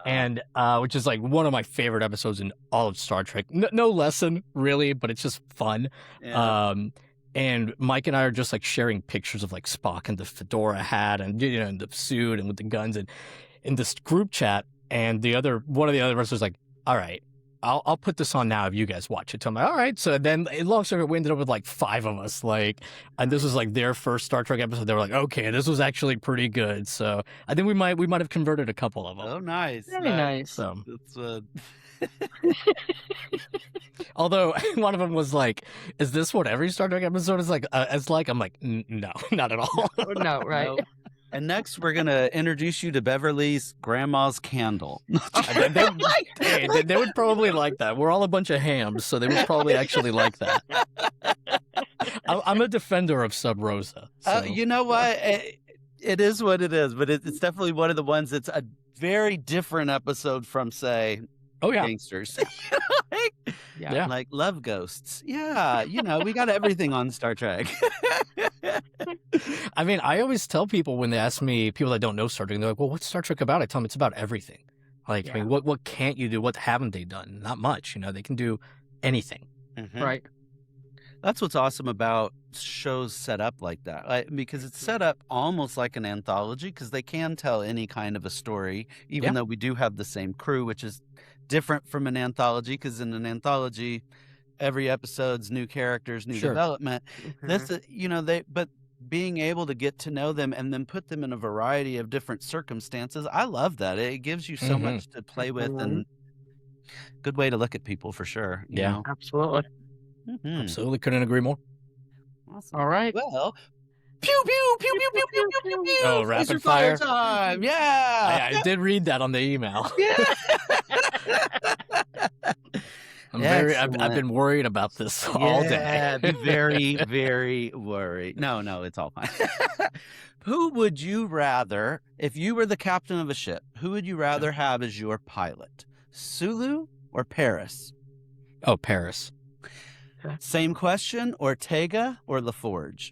And which is one of my favorite episodes in all of Star Trek. No lesson really, but it's just fun. Yeah. And Mike and I are just sharing pictures of Spock in the fedora hat and in the suit and with the guns and in this group chat. And one of the other wrestlers all right, I'll put this on now if you guys watch it. So I'm like, all right. So then long story, we ended up with like 5 of us, like, and this was like their first Star Trek episode. They were like, okay, this was actually pretty good. So I think we might have converted a couple of them. Oh, nice. Very nice. So, That's although one of them was like, is this what every Star Trek episode is like? I'm like, no, not at all. No, right? Nope. And next, we're gonna introduce you to Beverly's grandma's candle. They would probably like that. We're all a bunch of hams, so they would probably actually like that. I'm a defender of Sub Rosa. So. You know what? It is what it is, but it's definitely one of the ones that's a very different episode from, say, Oh yeah, Gangsters. Yeah. Like Love Ghosts. Yeah, we got everything on Star Trek. I mean, I always tell people when they ask me, people that don't know Star Trek, they're like, well, what's Star Trek about? I tell them it's about everything. Like, I mean, what can't you do? What haven't they done? Not much. They can do anything. Mhm. Right. That's what's awesome about shows set up like that, because it's set up almost like an anthology, because they can tell any kind of a story, even though we do have the same crew, which is different from an anthology, because in an anthology, every episode's new characters, new development. Mhm. But being able to get to know them and then put them in a variety of different circumstances, I love that. It gives you so much to play with, and good way to look at people for sure. you Yeah. know? Absolutely. Mhm. Absolutely couldn't agree more. Awesome. All right. Well, pew pew pew pew pew pew pew pew pew. Oh, Laser rapid fire time! Yeah. I did read that on the email. Yeah. I've been worried about this all day. Be very, very worried. No, it's all fine. Who would you rather, if you were the captain of a ship, who would you rather have as your pilot? Sulu or Paris? Oh, Paris. Same question, Ortega or LaForge?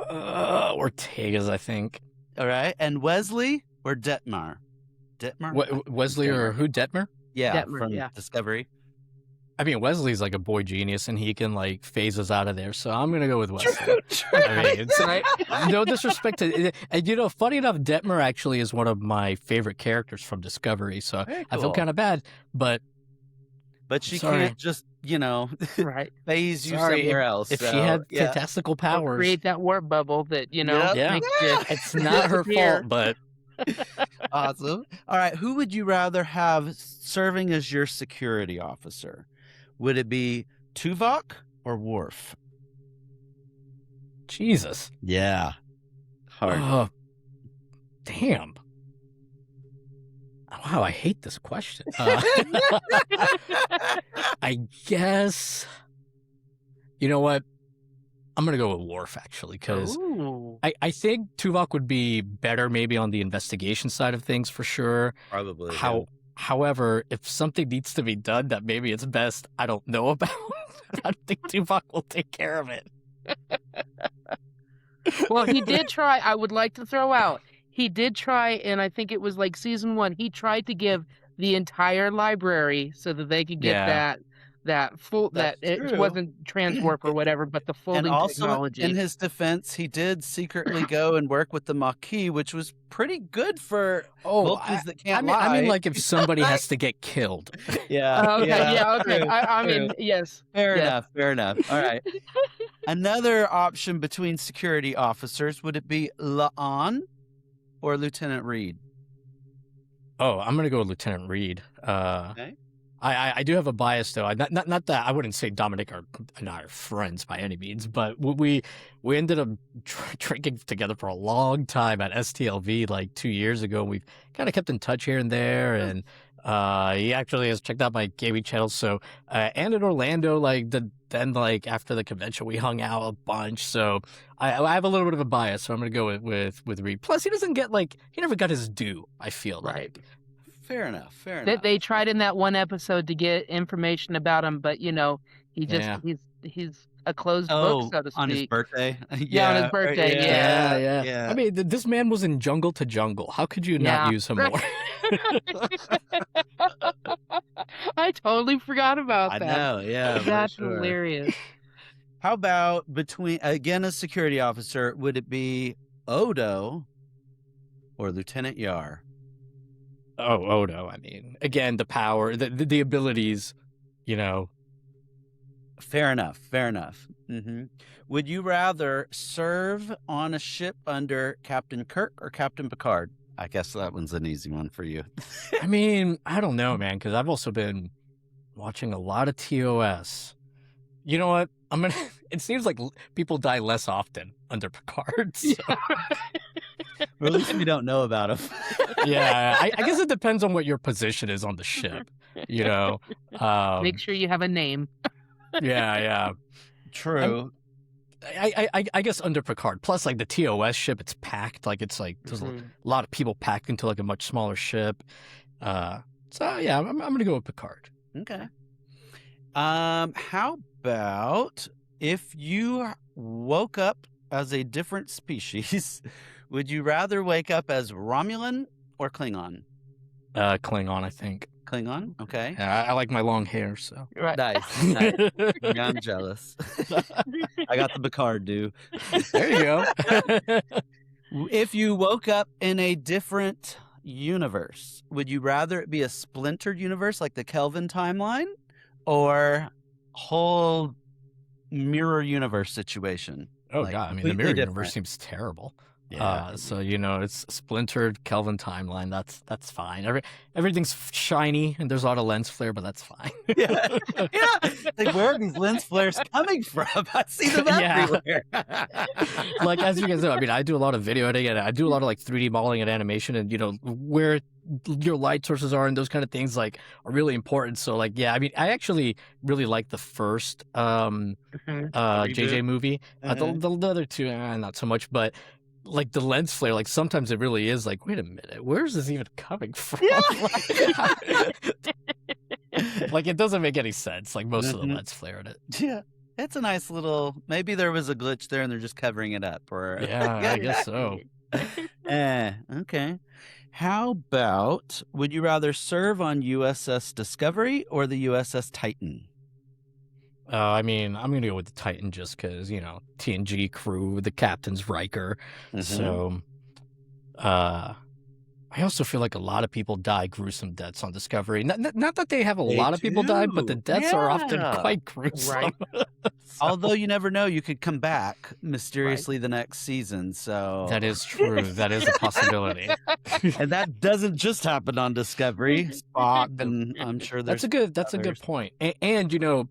Ortega's, I think. All right. And Wesley or Detmar? Detmar? Wesley or who? Detmer? Yeah, Detmer, from yeah. Discovery. I mean, Wesley's like a boy genius, and he can like phase us out of there. So I'm gonna go with Wesley. I mean, it's no disrespect to, and funny enough, Detmer actually is one of my favorite characters from Discovery. So Very I feel cool. kind of bad, but she sorry. can't just, Right. phase you Sorry, somewhere else. if she so, had yeah. fantastical Or powers, create that warp bubble that Yep. yeah, makes you it's not her disappear. fault. But Awesome. All right. Who would you rather have serving as your security officer? Would it be Tuvok or Worf? Jesus, Yeah. Hard. damn. Wow, I hate this question. I guess. You know what? I'm gonna go with Worf actually, because Ooh. I think Tuvok would be better maybe on the investigation side of things for sure. Probably. However, if something needs to be done that maybe it's best I don't know about, I think Tuvok will take care of it. Well, he did try. I would like to throw out. He did try, and I think it was like season 1. He tried to give the entire library so that they could get Yeah. that full That's it true. wasn't transwarp or whatever, but the And folding also, technology. in his defense, he did secretly go and work with the Maquis, which was pretty good for Vulcans that can't lie. I mean, like if somebody has to get killed. Yeah. Oh, okay, yeah, okay. true, I mean, true. yes. Fair Yeah. enough. All right. Another option between security officers, would it be La'an or Lieutenant Reed? Oh, I'm gonna go with Lieutenant Reed. Okay. I do have a bias though. Not that I wouldn't say Dominic and I are friends by any means, but we ended up drinking together for a long time at STLV like 2 years ago. And we've kind of kept in touch here and there, and he actually has checked out my gaming channel. So and in Orlando, then after the convention, we hung out a bunch. So I have a little bit of a bias, so I'm gonna go with Reed. Plus, he doesn't get he never got his due. I feel Right. like. Fair enough. They tried in that one episode to get information about him, but he just Yeah. he's a closed book, so to speak. on his birthday. Yeah, on his birthday, Yeah. I mean, this man was in Jungle to Jungle. How could you not Yeah. use him more? I totally forgot about I that. know. Yeah. for That's sure. hilarious. How about again a security officer? Would it be Odo or Lieutenant Yar? Oh no. I mean, again, the power, the abilities, you know. Fair enough. Fair enough. Would you rather serve on a ship under Captain Kirk or Captain Picard? I guess that one's an easy one for you. I mean, I don't know, man, because I've also been watching a lot of TOS. You know what? It seems like people die less often under Picard. So. Or at least we don't know about him. Yeah, I guess it depends on what your position is on the ship. You know, Make sure you have a name. yeah. True. I guess under Picard. Plus, like the TOS ship, it's packed. Like it's like there's a lot of people packed into like a much smaller ship. So yeah, I'm gonna go with Picard. Okay. How about if you woke up as a different species, would you rather wake up as Romulan or Klingon? Klingon, I think. Klingon? Okay. Yeah, I like my long hair, so. Right. Nice. Nice. I'm jealous. I got the Picard, dude. There you go. If you woke up in a different universe, would you rather it be a splintered universe like the Kelvin timeline or whole mirror universe situation? Oh, Like, God. I mean, the completely mirror different. universe seems terrible. Yeah. So, you know, it's splintered Kelvin timeline. That's fine. Everything's shiny and there's a lot of lens flare, but that's fine. Yeah. Like, where are these lens flares coming from? I see them Yeah. everywhere. Like, as you guys know, I mean, I do a lot of video editing and I do a lot of like 3D modeling and animation, and, you know, where your light sources are and those kind of things like are really important. So like, yeah, I mean, I actually really like the first JJ movie. The other two, not so much, but like the lens flare, like sometimes it really is like, wait a minute, where is this even coming from? Yeah. Like it doesn't make any sense. Like most of the lens flare in it. Yeah. It's a nice little, maybe there was a glitch there and they're just covering it up. Or Yeah, I guess so. Okay. How about, would you rather serve on USS Discovery or the USS Titan? I mean, I'm going to go with the Titan just because, you know, TNG crew, the captain's Riker. So, I also feel like a lot of people die gruesome deaths on Discovery. Not that they have a lot of people die, but the deaths are often quite gruesome. Right. Although you never know, you could come back mysteriously the next season. So That is true. That is a possibility. and that doesn't just happen on Discovery. Spock, and I'm sure there's That's a good point. And you know,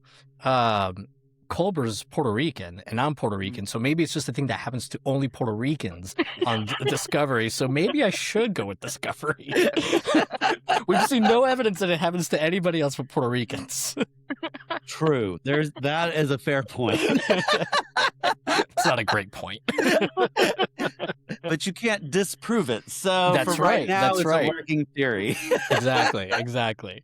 Culber's Puerto Rican and I'm Puerto Rican, so maybe it's just a thing that happens to only Puerto Ricans on Discovery. So maybe I should go with Discovery. We've seen no evidence that it happens to anybody else but Puerto Ricans. true. That is a fair point. It's not a great point. But you can't disprove it. So That's for right right. now, That's it's right. a working theory. Exactly.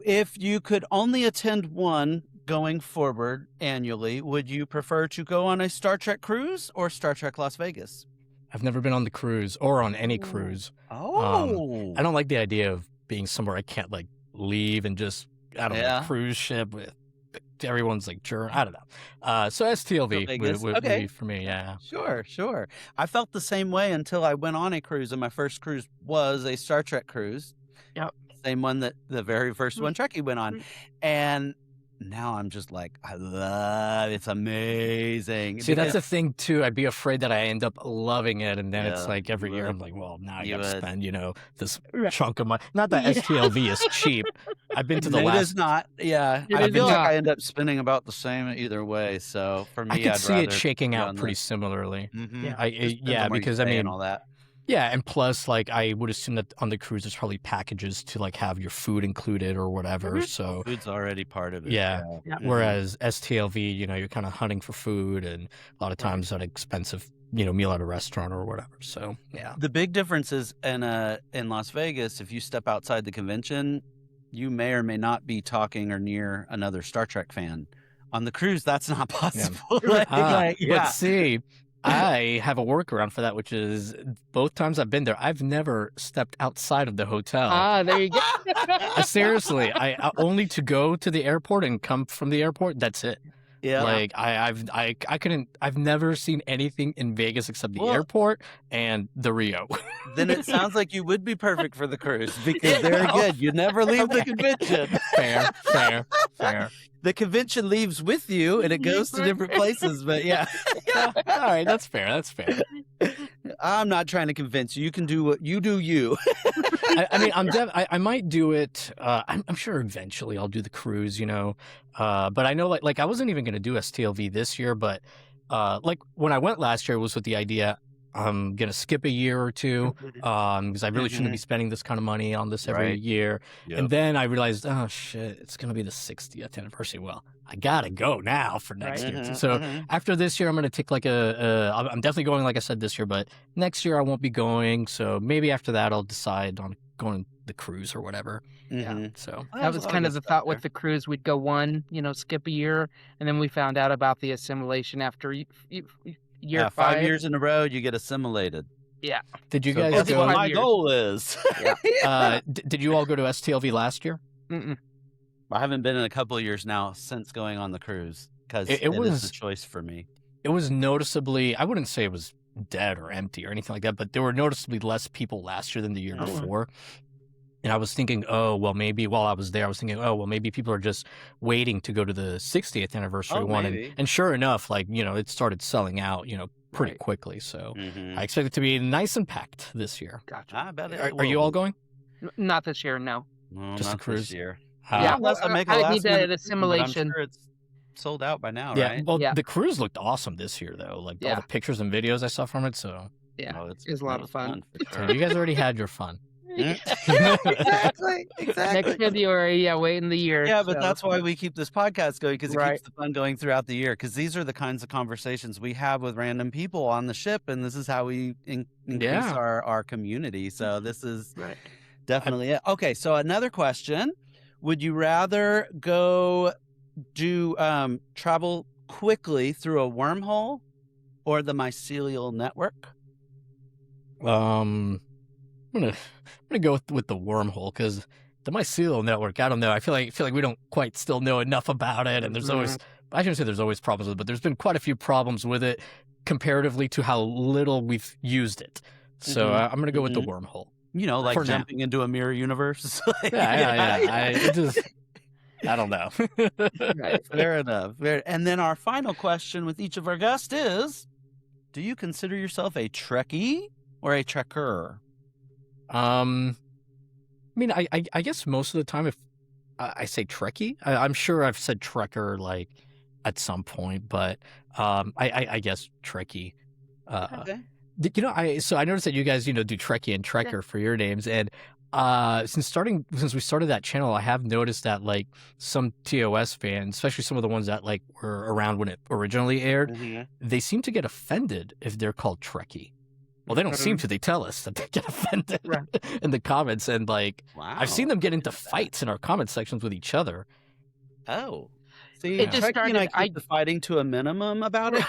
If you could only attend one going forward annually, would you prefer to go on a Star Trek cruise or Star Trek Las Vegas? I've never been on the cruise or on any cruise. Oh. I don't like the idea of being somewhere I can't like leave and just, I don't know, cruise ship with everyone's like journey. I don't know. So STLV would be for me. Yeah. Sure. I felt the same way until I went on a cruise, and my first cruise was a Star Trek cruise. Yep. Same one that the very first one Trekkie went on. And now I'm just like, I love it. It's amazing. See, that's the thing too. I'd be afraid that I end up loving it, and then it's like every year would. I'm like, well, now I You got to would. spend, you know, this chunk of money. Not that STLV is cheap. I've been to the It last. is not. Yeah. It I is feel like not. I end up spending about the same either way. So for me, I could I'd see it rather shaking be out on pretty the- similarly. Mhm. Yeah. Just depends on where you Because I stay mean, and all that. yeah, and plus, like, I would assume that on the cruise there's probably packages to like have your food included or whatever. So Food's already part of it. Yeah. Yeah. whereas STLV, you know, you're kind of hunting for food, and a lot of times an expensive, you know, meal at a restaurant or whatever. So yeah. The big difference is in Las Vegas, if you step outside the convention, you may or may not be talking or near another Star Trek fan. On the cruise, that's not possible. But see, I have a workaround for that, which is both times I've been there, I've never stepped outside of the hotel. There you go. Seriously, I only to go to the airport and come from the airport. That's it. Yeah. Like I couldn't. I've never seen anything in Vegas except the Well- airport and the Rio. Then it sounds like you would be perfect for the cruise because there again, you never leave the convention. Fair. The convention leaves with you and it goes to different places. But yeah, All right, that's fair. I'm not trying to convince you. You can do what you do. You. I mean, I might do it. I'm sure eventually I'll do the cruise, you know. But I know, like I wasn't even going to do STLV this year, but like when I went last year, it was with the idea I'm going to skip a year or two because I really shouldn't be spending this kind of money on this every Right. year. Yep. And then I realized, oh shit, it's going to be the 60th anniversary. Well, I gotta go now for next Right. year. Mhm, So mhm. after this year, I'm going to take like I'm definitely going, like I said, this year, but next year I won't be going. So maybe after that, I'll decide on going the cruise or whatever. Mhm. So That was kind of the thought with the cruise. We'd go one, skip a year, and then we found out about the assimilation after year 5 years in a row, you get assimilated. did you So guys that's go- what Five my years. goal is. did you all go to STLV last year? Mm-mm. I haven't been in a couple of years now since going on the cruise because It it was- is a choice for me. It was noticeably, I wouldn't say it was dead or empty or anything like that, but there were noticeably less people last year than the year Oh. before. And I was thinking, oh, well, maybe while I was there, I was thinking, oh, well, maybe people are just waiting to go to the 60th anniversary Oh, one. maybe. And sure enough, like, it started selling out, pretty Right. quickly. So Mhm. I expect it to be nice and packed this year. Gotcha. I bet it Are you will all be. going? Not this year, no. No, Just a not cruise? this year. Yeah, Unless I well, make a I need last that minute decision, but I'm assimilation. sure it's sold out by now, Yeah. right? Well, Yeah. the cruise looked awesome this year, though. Like all Yeah. the pictures and videos I saw from it. So Yeah, Oh, it was a lot that of fun. for so sure. you guys already had your fun. Exactly. Next February, wait in the year. Yeah, but so- that's why we keep this podcast going because it Right. keeps the fun going throughout the year. Because these are the kinds of conversations we have with random people on the ship, and this is how we increase Yeah. our community. So this is Right. definitely it. Okay, so another question: would you rather go do travel quickly through a wormhole or the mycelial network? I'm gonna go with the wormhole because the mycelial network. I don't know. I feel like we don't quite still know enough about it, and there's always. I shouldn't say there's always problems with it, but there's been quite a few problems with it comparatively to how little we've used it. So Mhm, I'm gonna go with the mhm. wormhole. You know, like For now. jumping into a mirror universe. Yeah. I don't know. Right. Fair enough. And then our final question with each of our guests is: do you consider yourself a Trekkie or a Trekker? I mean, I guess most of the time, if I say Trekkie, I'm sure I've said Trekker like at some point, but I guess Trekkie. Okay. I noticed that you guys do Trekkie and Trekker for your names, and since we started that channel, I have noticed that like some TOS fans, especially some of the ones that like were around when it originally aired, they seem to get offended if they're called Trekkie. Well, they don't seem to. They tell us that they get offended Right. in the comments, and like Wow. I've seen them get into fights in our comment sections with each other. Oh. See, It just Trekkie and I started- keep the fighting to a minimum about it.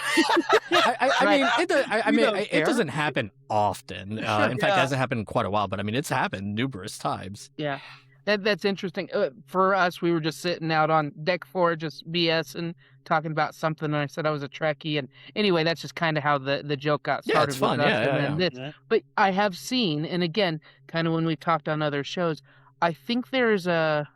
I mean, You don't it care. doesn't happen often. In fact, it hasn't happened in quite a while. But I mean, it's happened numerous times. Yeah, that's interesting. For us, we were just sitting out on deck 4, just BS and talking about something. And I said I was a Trekkie, and anyway, that's just kind of how the joke got Yeah, started. it's fun. With us, Yeah, and yeah, then yeah. this. Yeah. But I have seen, and again, kind of when we've talked on other shows, I think there's a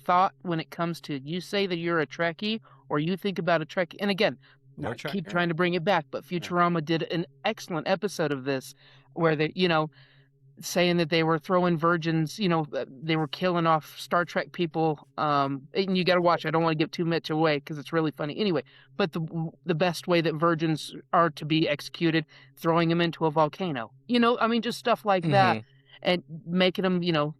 thought when it comes to you say that you're a Trekkie or you think about a Trekkie, and again, Or I keep Trekker. trying to bring it back, but Futurama did an excellent episode of this where they, saying that they were throwing virgins, they were killing off Star Trek people. And you got to watch. I don't want to give too much away because it's really funny. Anyway, but the best way that virgins are to be executed, throwing them into a volcano. Just stuff like that, and making them,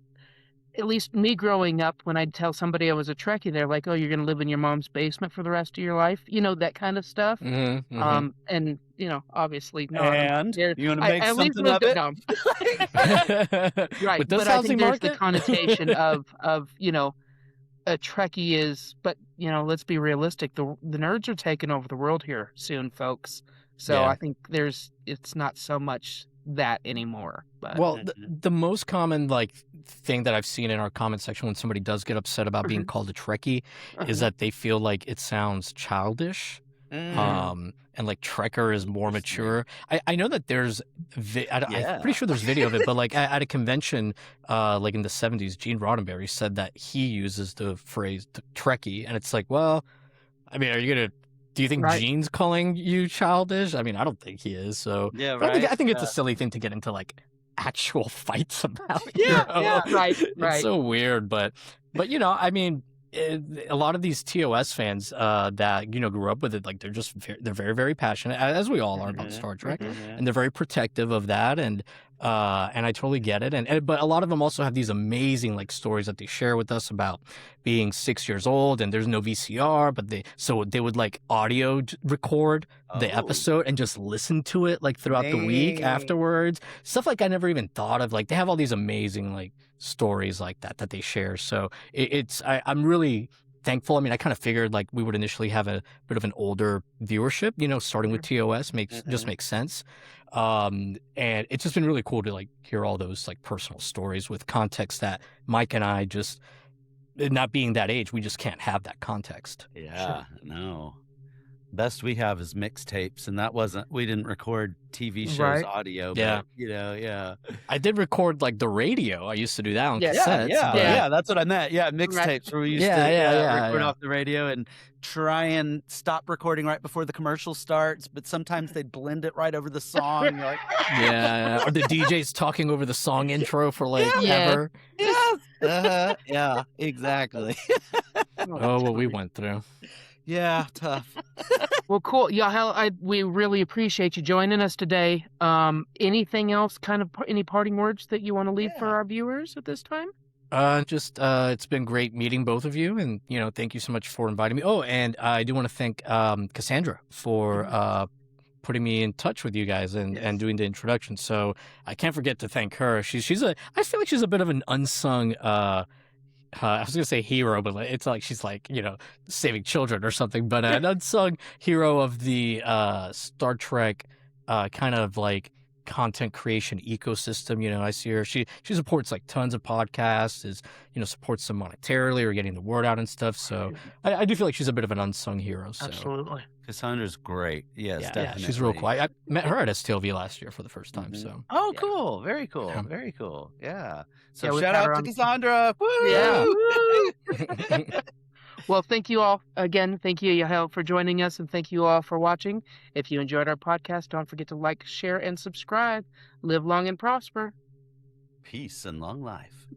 at least me growing up, when I'd tell somebody I was a Trekkie, they're like, "Oh, you're going to live in your mom's basement for the rest of your life," that kind of stuff. And obviously, no. And here- you want to make I at least something of lived it? No. Right, With this but I housing think there's the market? connotation of a Trekkie is, but let's be realistic. The nerds are taking over the world here soon, folks. So Yeah. I think it's not so much that anymore. But Well, the most common like thing that I've seen in our comment section when somebody does get upset about being called a Trekkie is that they feel like it sounds childish. And like Trekker is more mature. I know that there's, I'm pretty sure there's video of it, but like at a convention, like in the 70s, Gene Roddenberry said that he uses the phrase Trekkie, and it's like, well, I mean, do you think Gene's calling you childish? I mean, I don't think he is. So Yeah, but right. I think it's a silly thing to get into like actual fights about. Right. It's so weird, but I mean, a lot of these TOS fans that grew up with it, like they're very, very passionate, as we all are about Star Trek, and they're very protective of that, and I totally get it, but a lot of them also have these amazing like stories that they share with us about being 6 years old and there's no VCR, but they would like audio record the episode and just listen to it like throughout the week afterwards. Stuff like I never even thought of. Like they have all these amazing like stories like that they share. So I'm really thankful. I mean, I kind of figured like we would initially have a bit of an older viewership, starting with TOS just makes sense. And it's just been really cool to like hear all those like personal stories with context that Mike and I just, not being that age, we just can't have that context. Yeah, no. Best we have is mixtapes, and we didn't record TV shows audio. But, I did record like the radio. I used to do that on cassettes. Yeah, that's what I meant. Yeah, mixtapes where we used to record off the radio and try and stop recording right before the commercial starts, but sometimes they'd blend it right over the song. You're like, or the DJ's talking over the song intro for like ever. Yeah, exactly. What we went through. Yeah, tough. Well, cool. Yahel, we really appreciate you joining us today. Anything else, any parting words that you want to leave for our viewers at this time? It's been great meeting both of you, and thank you so much for inviting me. Oh, and I do want to thank Cassandra for putting me in touch with you guys and doing the introduction. So I can't forget to thank her. I feel like she's a bit of an unsung I was gonna say hero, but it's like she's like saving children or something. But an unsung hero of the Star Trek kind of like content creation ecosystem. I see her. She supports like tons of podcasts. Supports them monetarily or getting the word out and stuff. So I do feel like she's a bit of an unsung hero. So. Absolutely. Cassandra's great. Yes, definitely. Yeah, she's real cool. I met her at STLV last year for the first time. So. Oh, cool! Very cool. Very cool. Yeah. So shout had out to Cassandra. Woo! Yeah. Well, thank you all again. Thank you, Yahel, for joining us, and thank you all for watching. If you enjoyed our podcast, don't forget to like, share, and subscribe. Live long and prosper. Peace and long life.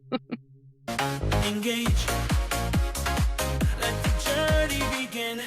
Engage. Let the journey begin.